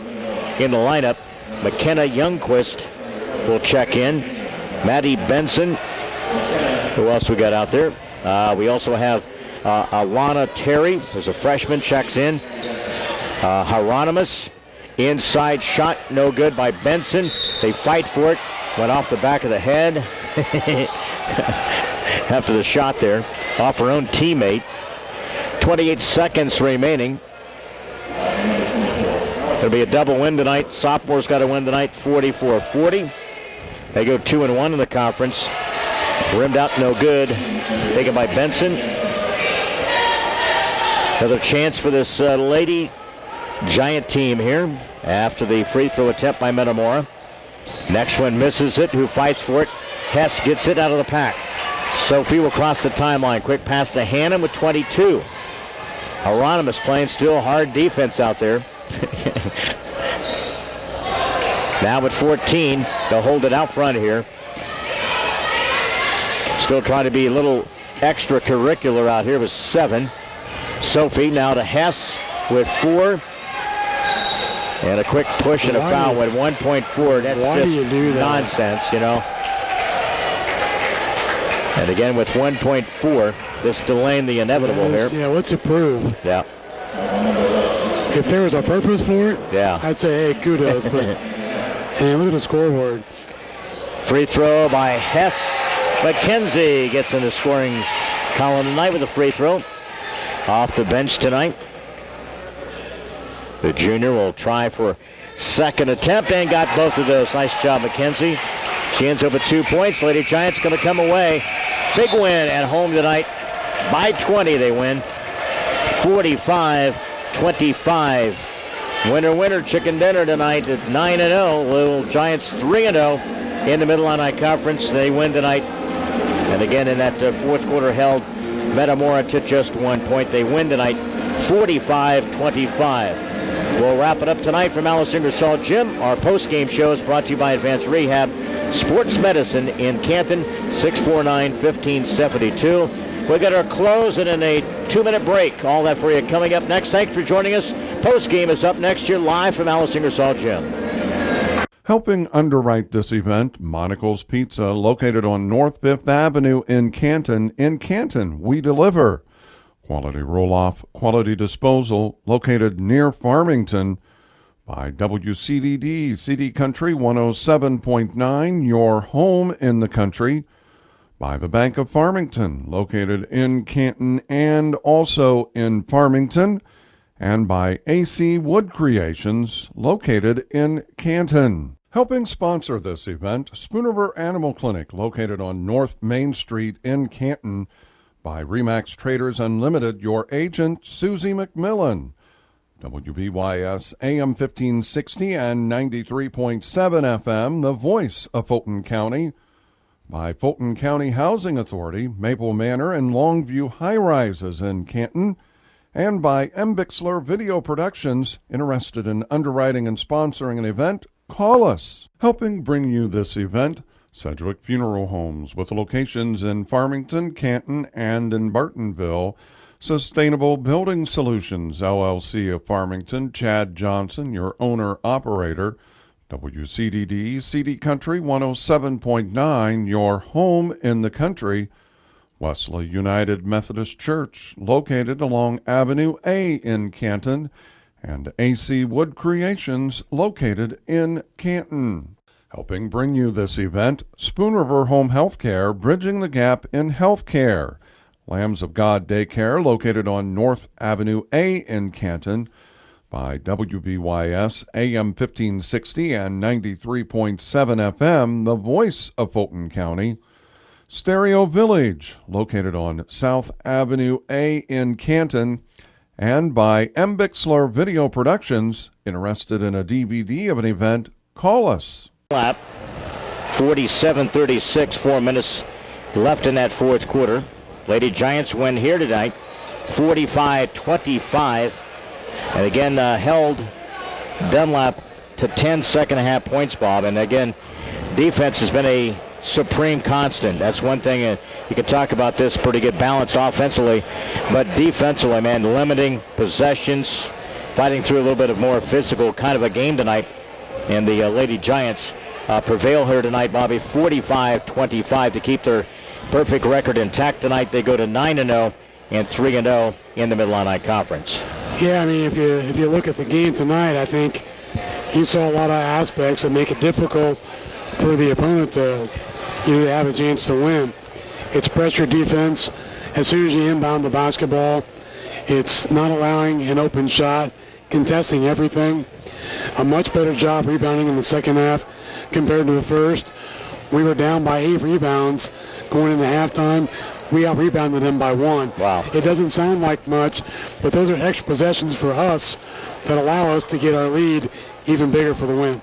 in the lineup. McKenna Youngquist will check in. Maddie Benson. Who else we got out there? We also have Alana Terry, who's a freshman, checks in. Hieronymus. Inside shot, no good by Benson. They fight for it. Went off the back of the head. After the shot there, off her own teammate. 28 seconds remaining. It'll be a double win tonight. Sophomores got to win tonight, 44-40. They go 2-1 in the conference. Rimmed out, no good. Taken by Benson. Another chance for this Lady Giant team here after the free throw attempt by Metamora. Next one misses it. Who fights for it? Hess gets it out of the pack. Sophie will cross the timeline. Quick pass to Hannon with 22. Hieronymus playing still hard defense out there. Now with 14, they'll hold it out front here. Still trying to be a little extracurricular out here with 7. Sophie now to Hess with 4. And a quick push and a foul with 1.4. That's just nonsense, you know. And again with 1.4, this delaying the inevitable here. Yeah, what's it prove? Yeah. If there was a purpose for it, yeah, I'd say, hey, kudos. But and look at the scoreboard. Free throw by Hess. McKenzie gets in the scoring column tonight with a free throw. Off the bench tonight. The junior will try for second attempt and got both of those. Nice job, McKenzie. She ends up with 2 points. Lady Giants going to come away. Big win at home tonight. By 20 they win. 45-25. Winner, chicken dinner tonight at 9-0. Little Giants 3-0 in the Mid-Illini Conference. They win tonight. And again in that fourth quarter held Metamora to just 1 point. They win tonight 45-25. We'll wrap it up tonight from Alice Ingersoll Gym. Our post-game show is brought to you by Advanced Rehab Sports Medicine in Canton, 649-1572. We'll get our close and in a 2-minute break. All that for you coming up next. Thanks for joining us. Post-game is up next year live from Alice Ingersoll Gym. Helping underwrite this event, Monocle's Pizza, located on North 5th Avenue in Canton. In Canton, we deliver. Quality roll-off, quality disposal, located near Farmington. By WCDD, CD Country 107.9, your home in the country. By the Bank of Farmington, located in Canton and also in Farmington. And by AC Wood Creations, located in Canton. Helping sponsor this event, Spoon River Animal Clinic, located on North Main Street in Canton. By Remax Traders Unlimited, your agent, Susie McMillan. WBYS AM 1560 and 93.7 FM, the voice of Fulton County. By Fulton County Housing Authority, Maple Manor and Longview High Rises in Canton. And by M. Bixler Video Productions. Interested in underwriting and sponsoring an event? Call us. Helping bring you this event, Sedgwick Funeral Homes, with locations in Farmington, Canton, and in Bartonville. Sustainable Building Solutions, LLC of Farmington, Chad Johnson, your owner-operator. WCDD, CD Country 107.9, your home in the country. Wesley United Methodist Church, located along Avenue A in Canton. And AC Wood Creations, located in Canton. Helping bring you this event, Spoon River Home Healthcare, bridging the gap in healthcare. Lambs of God Daycare, located on North Avenue A in Canton. By WBYS AM 1560 and 93.7 FM, the voice of Fulton County. Stereo Village, located on South Avenue A in Canton. And by M. Bixler Video Productions. Interested in a DVD of an event? Call us. 47-36, 4 minutes left in that fourth quarter. Lady Giants win here tonight, 45-25. And again, held Dunlap to 10 second-half points, Bob. And again, defense has been a supreme constant. That's one thing. You can talk about this pretty good balance offensively, but defensively, man, limiting possessions, fighting through a little bit of more physical kind of a game tonight. And the Lady Giants prevail here tonight, Bobby, 45-25 to keep their perfect record intact tonight. They go to 9-0 and 3-0 in the Mid-Illini Conference. Yeah, I mean, if you look at the game tonight, I think you saw a lot of aspects that make it difficult for the opponent to have a chance to win. It's pressure defense. As soon as you inbound the basketball, it's not allowing an open shot, contesting everything. A much better job rebounding in the second half compared to the first. We were down by 8 rebounds going into halftime. We out-rebounded them by 1. Wow. It doesn't sound like much, but those are extra possessions for us that allow us to get our lead even bigger for the win.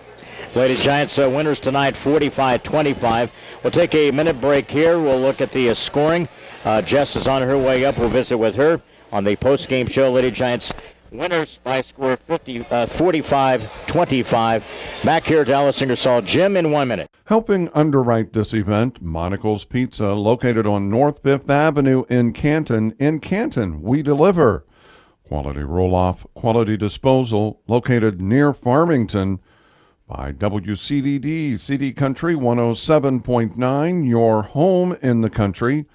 Lady Giants winners tonight 45-25. We'll take a minute break here. We'll look at the scoring. Jess is on her way up. We'll visit with her on the post-game show. Lady Giants winners by score 45-25. Back here at Alice Ingersoll Gym in 1 minute. Helping underwrite this event, Monocle's Pizza, located on North 5th Avenue in Canton. In Canton, we deliver. Quality roll-off, quality disposal, located near Farmington. By WCDD, CD Country 107.9, your home in the country.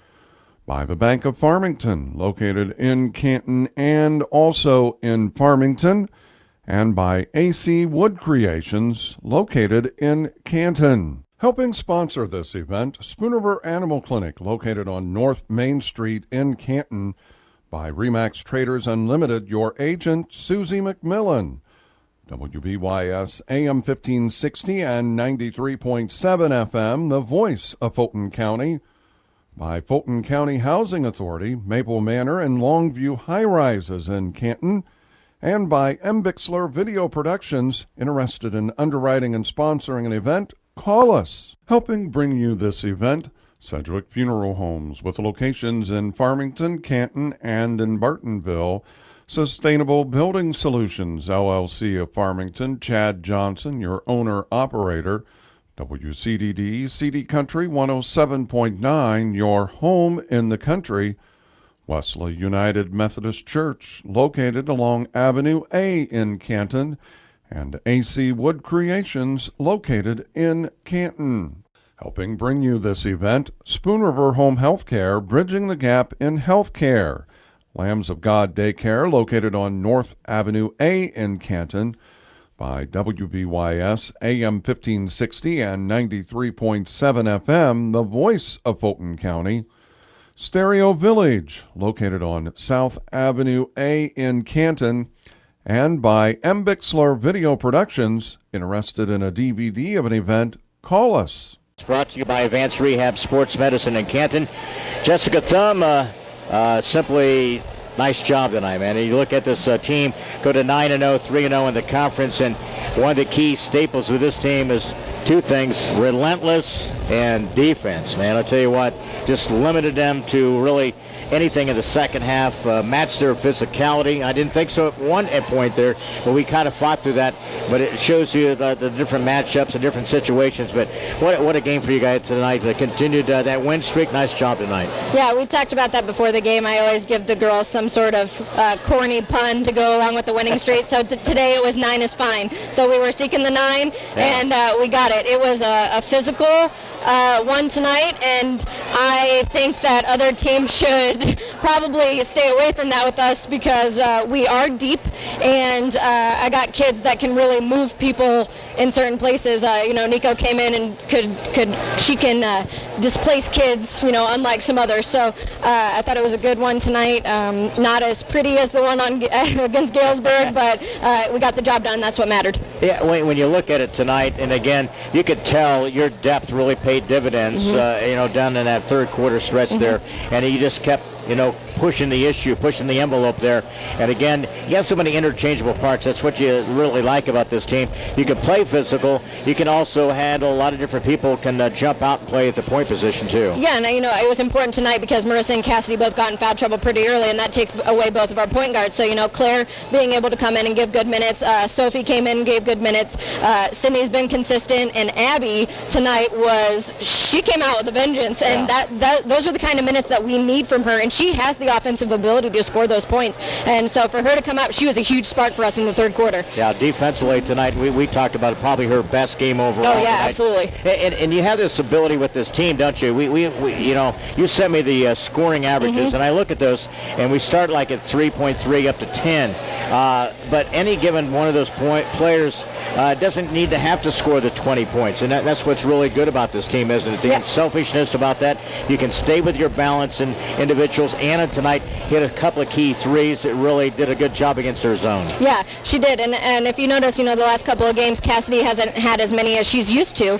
By the Bank of Farmington, located in Canton and also in Farmington. And by AC Wood Creations, located in Canton. Helping sponsor this event, Spoon Animal Clinic, located on North Main Street in Canton. By Remax Traders Unlimited, your agent, Susie McMillan. WBYS AM 1560 and 93.7 FM, the voice of Fulton County. By Fulton County Housing Authority, Maple Manor and Longview High Rises in Canton. And by M. Bixler Video Productions. Interested in underwriting and sponsoring an event? Call us. Helping bring you this event, Sedgwick Funeral Homes, with locations in Farmington, Canton, and in Bartonville. Sustainable Building Solutions, LLC of Farmington, Chad Johnson, your owner-operator. WCDD, CD Country 107.9, your home in the country. Wesley United Methodist Church, located along Avenue A in Canton. And AC Wood Creations, located in Canton. Helping bring you this event, Spoon River Home Healthcare, bridging the gap in healthcare. Lambs of God Daycare, located on North Avenue A in Canton. By WBYS AM 1560 and 93.7 FM, the voice of Fulton County. Stereo Village, located on South Avenue A in Canton. And by M. Bixler Video Productions. Interested in a DVD of an event? Call us. It's brought to you by Advanced Rehab Sports Medicine in Canton. Jessica Thumb, simply nice job tonight, man. And you look at this team, go to 9-0, 3-0 in the conference, and one of the key staples of this team is two things: relentless and defense, man. I'll tell you what, just limited them to really anything in the second half, matched their physicality. I didn't think so at one point there, but we kind of fought through that. But it shows you the different matchups and different situations. But what a game for you guys tonight. They continued that win streak. Nice job tonight. Yeah, we talked about that before the game. I always give the girls some sort of corny pun to go along with the winning streak. So today it was 9 is fine. So we were seeking the 9, and we got it. It was a physical one tonight, and I think that other teams should probably stay away from that with us, because we are deep, and I got kids that can really move people in certain places. Nico came in and she can displace kids, unlike some others. So I thought it was a good one tonight. Not as pretty as the one against Galesburg, but we got the job done. That's what mattered. Yeah, when you look at it tonight, and again, you could tell your depth really paid dividends, down in that third quarter stretch there, and you just kept, pushing the envelope there. And again, you have so many interchangeable parts. That's what you really like about this team. You can play physical. You can also handle a lot of different people, can jump out and play at the point position too. Yeah, and it was important tonight because Marissa and Cassidy both got in foul trouble pretty early, and that takes away both of our point guards. So, Claire being able to come in and give good minutes. Sophie came in and gave good minutes. Sydney's been consistent, and Abby tonight she came out with a vengeance, and those are the kind of minutes that we need from her, and she has the offensive ability to score those points. And so for her to come out, she was a huge spark for us in the third quarter. Yeah, defensively tonight, we talked about it, probably her best game overall. Oh, yeah, tonight. absolutely. And you have this ability with this team, don't you? We you sent me the scoring averages, and I look at those, and we start like at 3.3 up to 10. But any given one of those players doesn't need to have to score the 20 points, and that's what's really good about this team, isn't it? The unselfishness about that. You can stay with your balance and individuals. Anna tonight hit a couple of key threes that really did a good job against their zone. Yeah, she did. And if you notice, the last couple of games, Cassidy hasn't had as many as she's used to,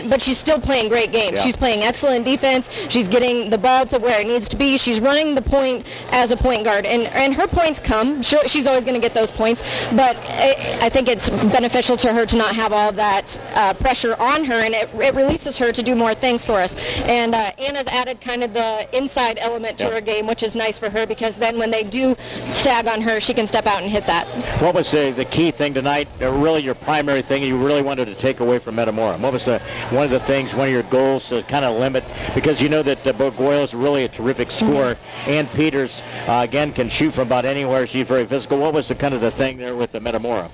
but she's still playing great games. Yeah. She's playing excellent defense. She's getting the ball to where it needs to be. She's running the point as a point guard, and her points come. Sure, she's always going to get those points, but I think it's been beneficial to her to not have all that pressure on her, and it releases her to do more things for us. And Anna's added kind of the inside element to her game, which is nice for her, because then when they do sag on her, she can step out and hit that. What was the key thing tonight, really your primary thing you really wanted to take away from Metamora? What was one of the things, one of your goals to kind of limit, because you know that Bogoyle is really a terrific scorer, and Peters, again, can shoot from about anywhere. She's very physical. What was the kind of the thing there with the Metamora?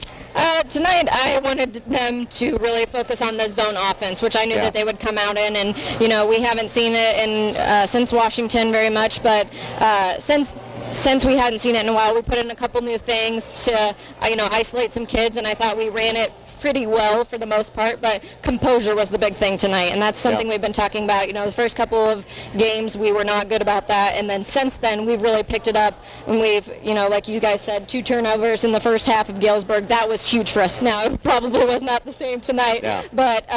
Tonight, I wanted them to really focus on the zone offense, which I knew that they would come out in. And, we haven't seen it since Washington very much, but since we hadn't seen it in a while, we put in a couple new things to, isolate some kids, and I thought we ran it pretty well for the most part, but composure was the big thing tonight, and that's something we've been talking about. The first couple of games we were not good about that, and then since then we've really picked it up, and we've, like you guys said, 2 turnovers in the first half of Galesburg. That was huge for us. Now, it probably was not the same tonight, but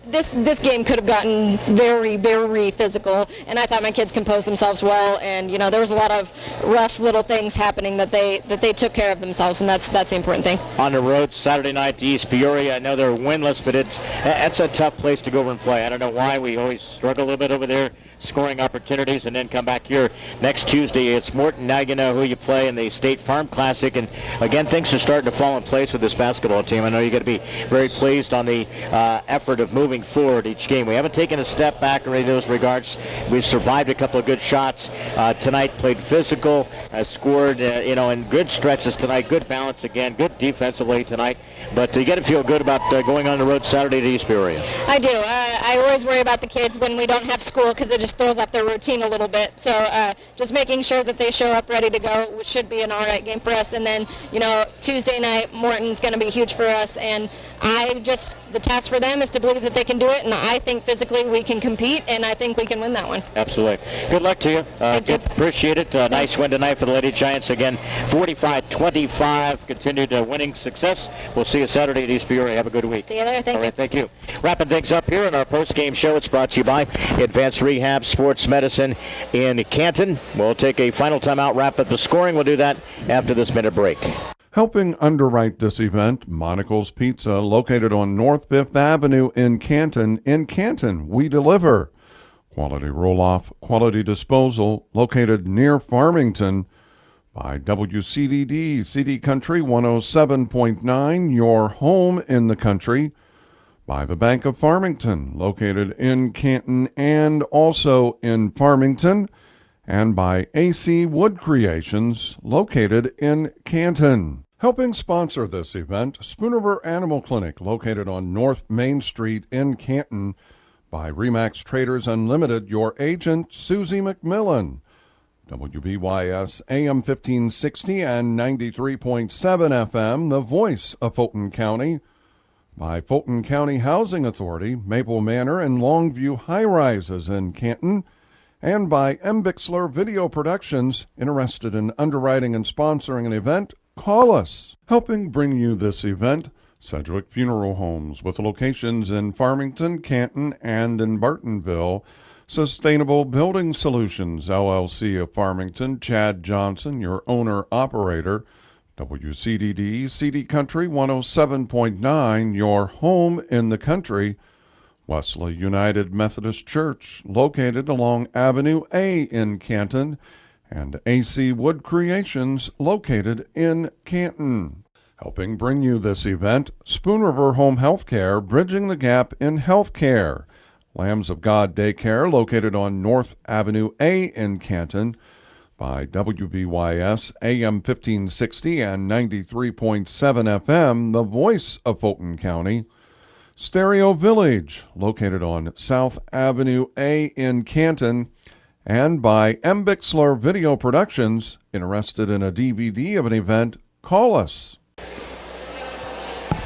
this game could have gotten very, very physical, and I thought my kids composed themselves well, and there was a lot of rough little things happening that they took care of themselves, and that's the important thing. On the road Saturday night to East Peoria, I know they're winless, but that's a tough place to go over and play. I don't know why we always struggle a little bit over there, scoring opportunities, and then come back here next Tuesday. It's Morton. Now you know who you play in the State Farm Classic, and again, things are starting to fall in place with this basketball team. I know you're going to be very pleased on the effort of moving forward each game. We haven't taken a step back in any of those regards. We've survived a couple of good shots tonight, played physical, scored in good stretches tonight, good balance again, good defensively tonight, but you got to feel good about going on the road Saturday to East Peoria. I do. I always worry about the kids when we don't have school, because it just throws off their routine a little bit. So just making sure that they show up ready to go should be an all right game for us. And then, Tuesday night, Morton's going to be huge for us. And the task for them is to believe that they can do it. And I think physically we can compete, and I think we can win that one. Absolutely. Good luck to you. Good. Appreciate it. Nice win tonight for the Lady Giants. Again, 45-25. Continued winning success. We'll see you Saturday at East Peoria. Have a good week. See you there. Thank you. All right, thank you. Wrapping things up here in our post-game show. It's brought to you by Advanced Rehab Sports Medicine in Canton. We'll take a final timeout, wrap up the scoring. We'll do that after this minute break. Helping underwrite this event, Monocle's Pizza, located on North 5th Avenue in Canton. In Canton, we deliver. Quality roll-off, quality disposal, located near Farmington. By WCDD, CD Country 107.9, your home in the country. By the Bank of Farmington, located in Canton and also in Farmington. And by AC Wood Creations, located in Canton. Helping sponsor this event, Spoon Animal Clinic, located on North Main Street in Canton. By Remax Traders Unlimited, your agent, Susie McMillan. WBYS AM 1560 and 93.7 FM, the voice of Fulton County. By Fulton County Housing Authority, Maple Manor and Longview High Rises in Canton. And by M. Bixler Video Productions. Interested in underwriting and sponsoring an event? Call us. Helping bring you this event, Sedgwick Funeral Homes, with locations in Farmington, Canton, and in Bartonville. Sustainable Building Solutions, LLC of Farmington, Chad Johnson, your owner-operator. WCDD, CD Country 107.9, your home in the country. Wesley United Methodist Church, located along Avenue A in Canton. And AC Wood Creations, located in Canton. Helping bring you this event, Spoon River Home Healthcare, bridging the gap in healthcare. Lambs of God Daycare, located on North Avenue A in Canton. By WBYS AM 1560 and 93.7 FM, the voice of Fulton County. Stereo Village, located on South Avenue A in Canton. And by M. Bixler Video Productions. Interested in a DVD of an event? Call us.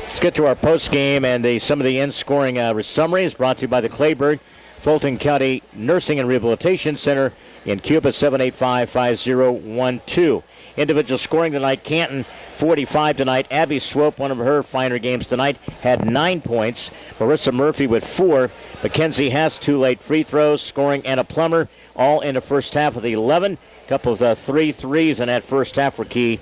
Let's get to our post game and some of the in-scoring summaries brought to you by the Clayburgh Fulton County Nursing and Rehabilitation Center in Cuba, 785-5012. Individual scoring tonight, Canton 45 tonight. Abby Swope, one of her finer games tonight, had 9 points. Marissa Murphy with 4. Mackenzie Hess, 2 late free throws, scoring Anna Plummer, all in the first half of the 11. A couple of 3 threes in that first half were key.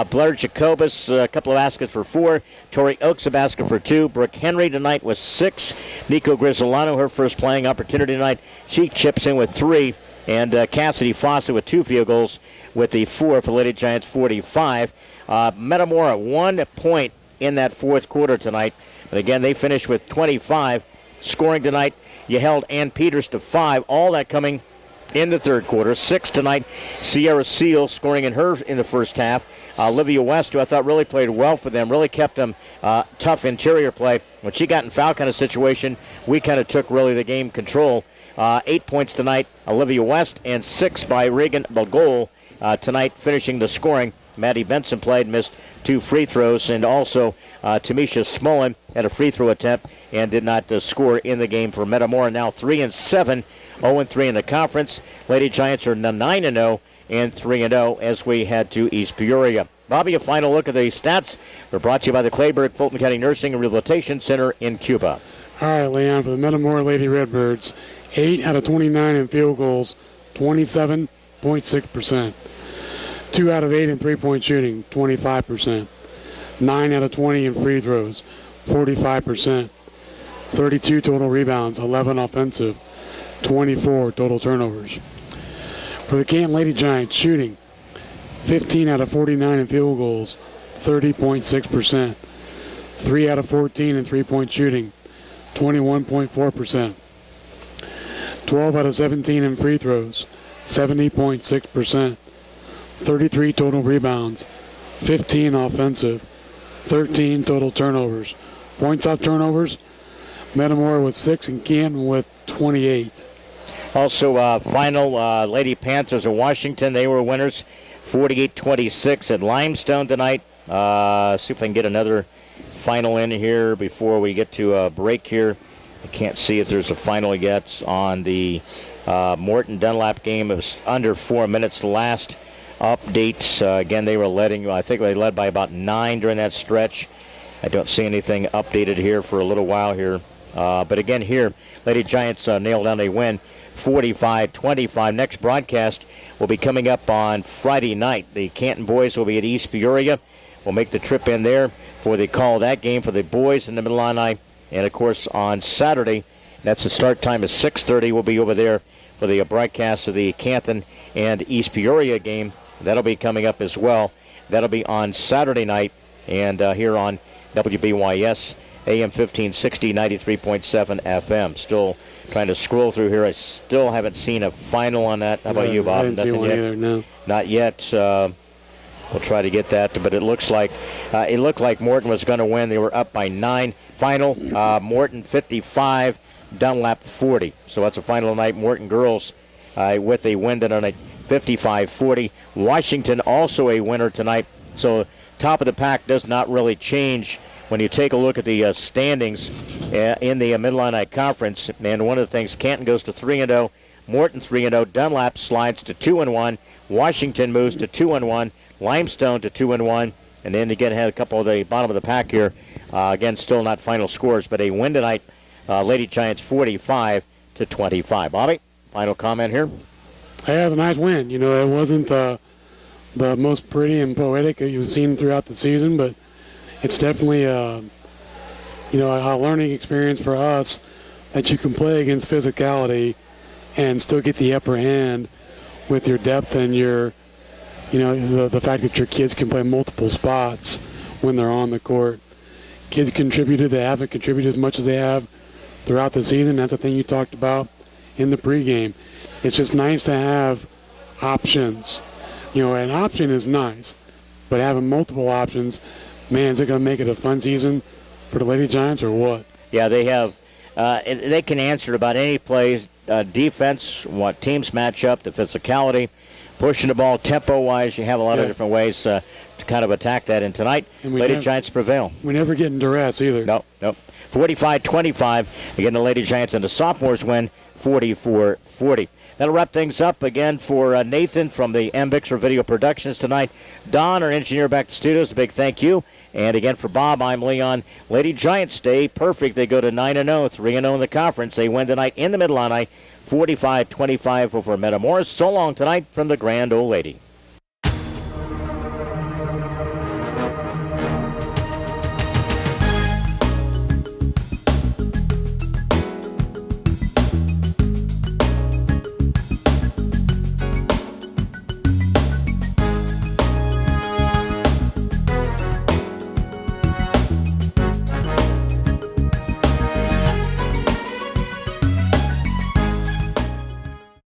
Blair Jacobus, a couple of baskets for 4. Tori Oakes, a basket for 2. Brooke Henry tonight with 6. Nico Grisolano, her first playing opportunity tonight. She chips in with 3. And Cassidy Fawcett with 2 field goals with the 4 for Lady Giants 45. Metamora 1 point in that fourth quarter tonight. But again, they finished with 25. Scoring tonight, you held Ann Peters to 5. All that coming in the third quarter. 6 tonight. Sierra Seal scoring in the first half. Olivia West, who I thought really played well for them, really kept them tough interior play. When she got in foul kind of situation, we kind of took really the game control. 8 points tonight, Olivia West, and 6 by Reagan Bagol tonight, finishing the scoring. Maddie Benson played, missed 2 free throws, and also Tamisha Smolin had a free throw attempt and did not score in the game for Metamora. Now 3-7, 0-3 in the conference. Lady Giants are 9-0 and 3-0 as we head to East Peoria. Bobby, a final look at the stats. They're brought to you by the Clayburgh Fulton County Nursing and Rehabilitation Center in Cuba. All right, Leon, for the Metamora Lady Redbirds, 8 out of 29 in field goals, 27.6%. 2 out of 8 in three-point shooting, 25%. 9 out of 20 in free throws, 45%. 32 total rebounds, 11 offensive, 24 total turnovers. For the Canton Lady Giants, shooting 15 out of 49 in field goals, 30.6%. 3 out of 14 in three-point shooting, 21.4%. 12 out of 17 in free throws, 70.6%. 33 total rebounds, 15 offensive, 13 total turnovers. Points off turnovers, Metamora with 6 and Canton with 28. Also, final Lady Panthers of Washington, they were winners, 48-26 at Limestone tonight. See if I can get another final in here before we get to a break here. I can't see if there's a final yet on the Morton Dunlap game. It was under 4 minutes last updates. Again, they were I think they led by about 9 during that stretch. I don't see anything updated here for a little while here. But again, here, Lady Giants nailed down a win, 45-25. Next broadcast will be coming up on Friday night. The Canton boys will be at East Peoria. We'll make the trip in there for the call of that game for the boys in the Mid-Illini. And, of course, on Saturday, that's the start time is 6:30. We'll be over there for the broadcast of the Canton and East Peoria game. That'll be coming up as well. That'll be on Saturday night and here on WBYS, AM 1560, 93.7 FM. Still trying to scroll through here. I still haven't seen a final on that. How about you, Bob? I didn't see one yet? either, no. Not yet. We'll try to get that, but it looks like it looked like Morton was going to win. They were up by 9. Final, Morton 55, Dunlap 40. So that's a final night. Morton girls with a win tonight, 55-40. Washington also a winner tonight. So top of the pack does not really change when you take a look at the standings in the Mid-Illini Conference. And one of the things, Canton goes to 3-0, Morton 3-0, Dunlap slides to 2-1, Washington moves to 2-1, Limestone to 2-1, and then again had a couple of the bottom of the pack here. Again, still not final scores, but a win tonight. Lady Giants 45-25. Bobby, final comment here. Yeah, it was a nice win. You know, it wasn't the most pretty and poetic you've seen throughout the season, but it's definitely a learning experience for us that you can play against physicality and still get the upper hand with your depth and your, the fact that your kids can play multiple spots when they're on the court. Kids contributed. They haven't contributed as much as they have throughout the season. That's the thing you talked about in the pregame. It's just nice to have options. An option is nice, but having multiple options, man, is it going to make it a fun season for the Lady Giants or what? Yeah, they have. They can answer about any plays, defense, what teams match up, the physicality, pushing the ball tempo-wise. You have a lot of different ways to kind of attack that. And tonight, Lady Giants prevail. We never get in duress either. No. 45-25. Again, the Lady Giants and the sophomores win 44-40. That'll wrap things up again for Nathan from the MBixer Video Productions tonight. Don, our engineer, back to studios. A big thank you. And again for Bob, I'm Leon. Lady Giants stay perfect. They go to 9-0, 3-0 in the conference. They win tonight in the Mid-Illini, 45-25 over Metamora. So long tonight from the Grand Old Lady.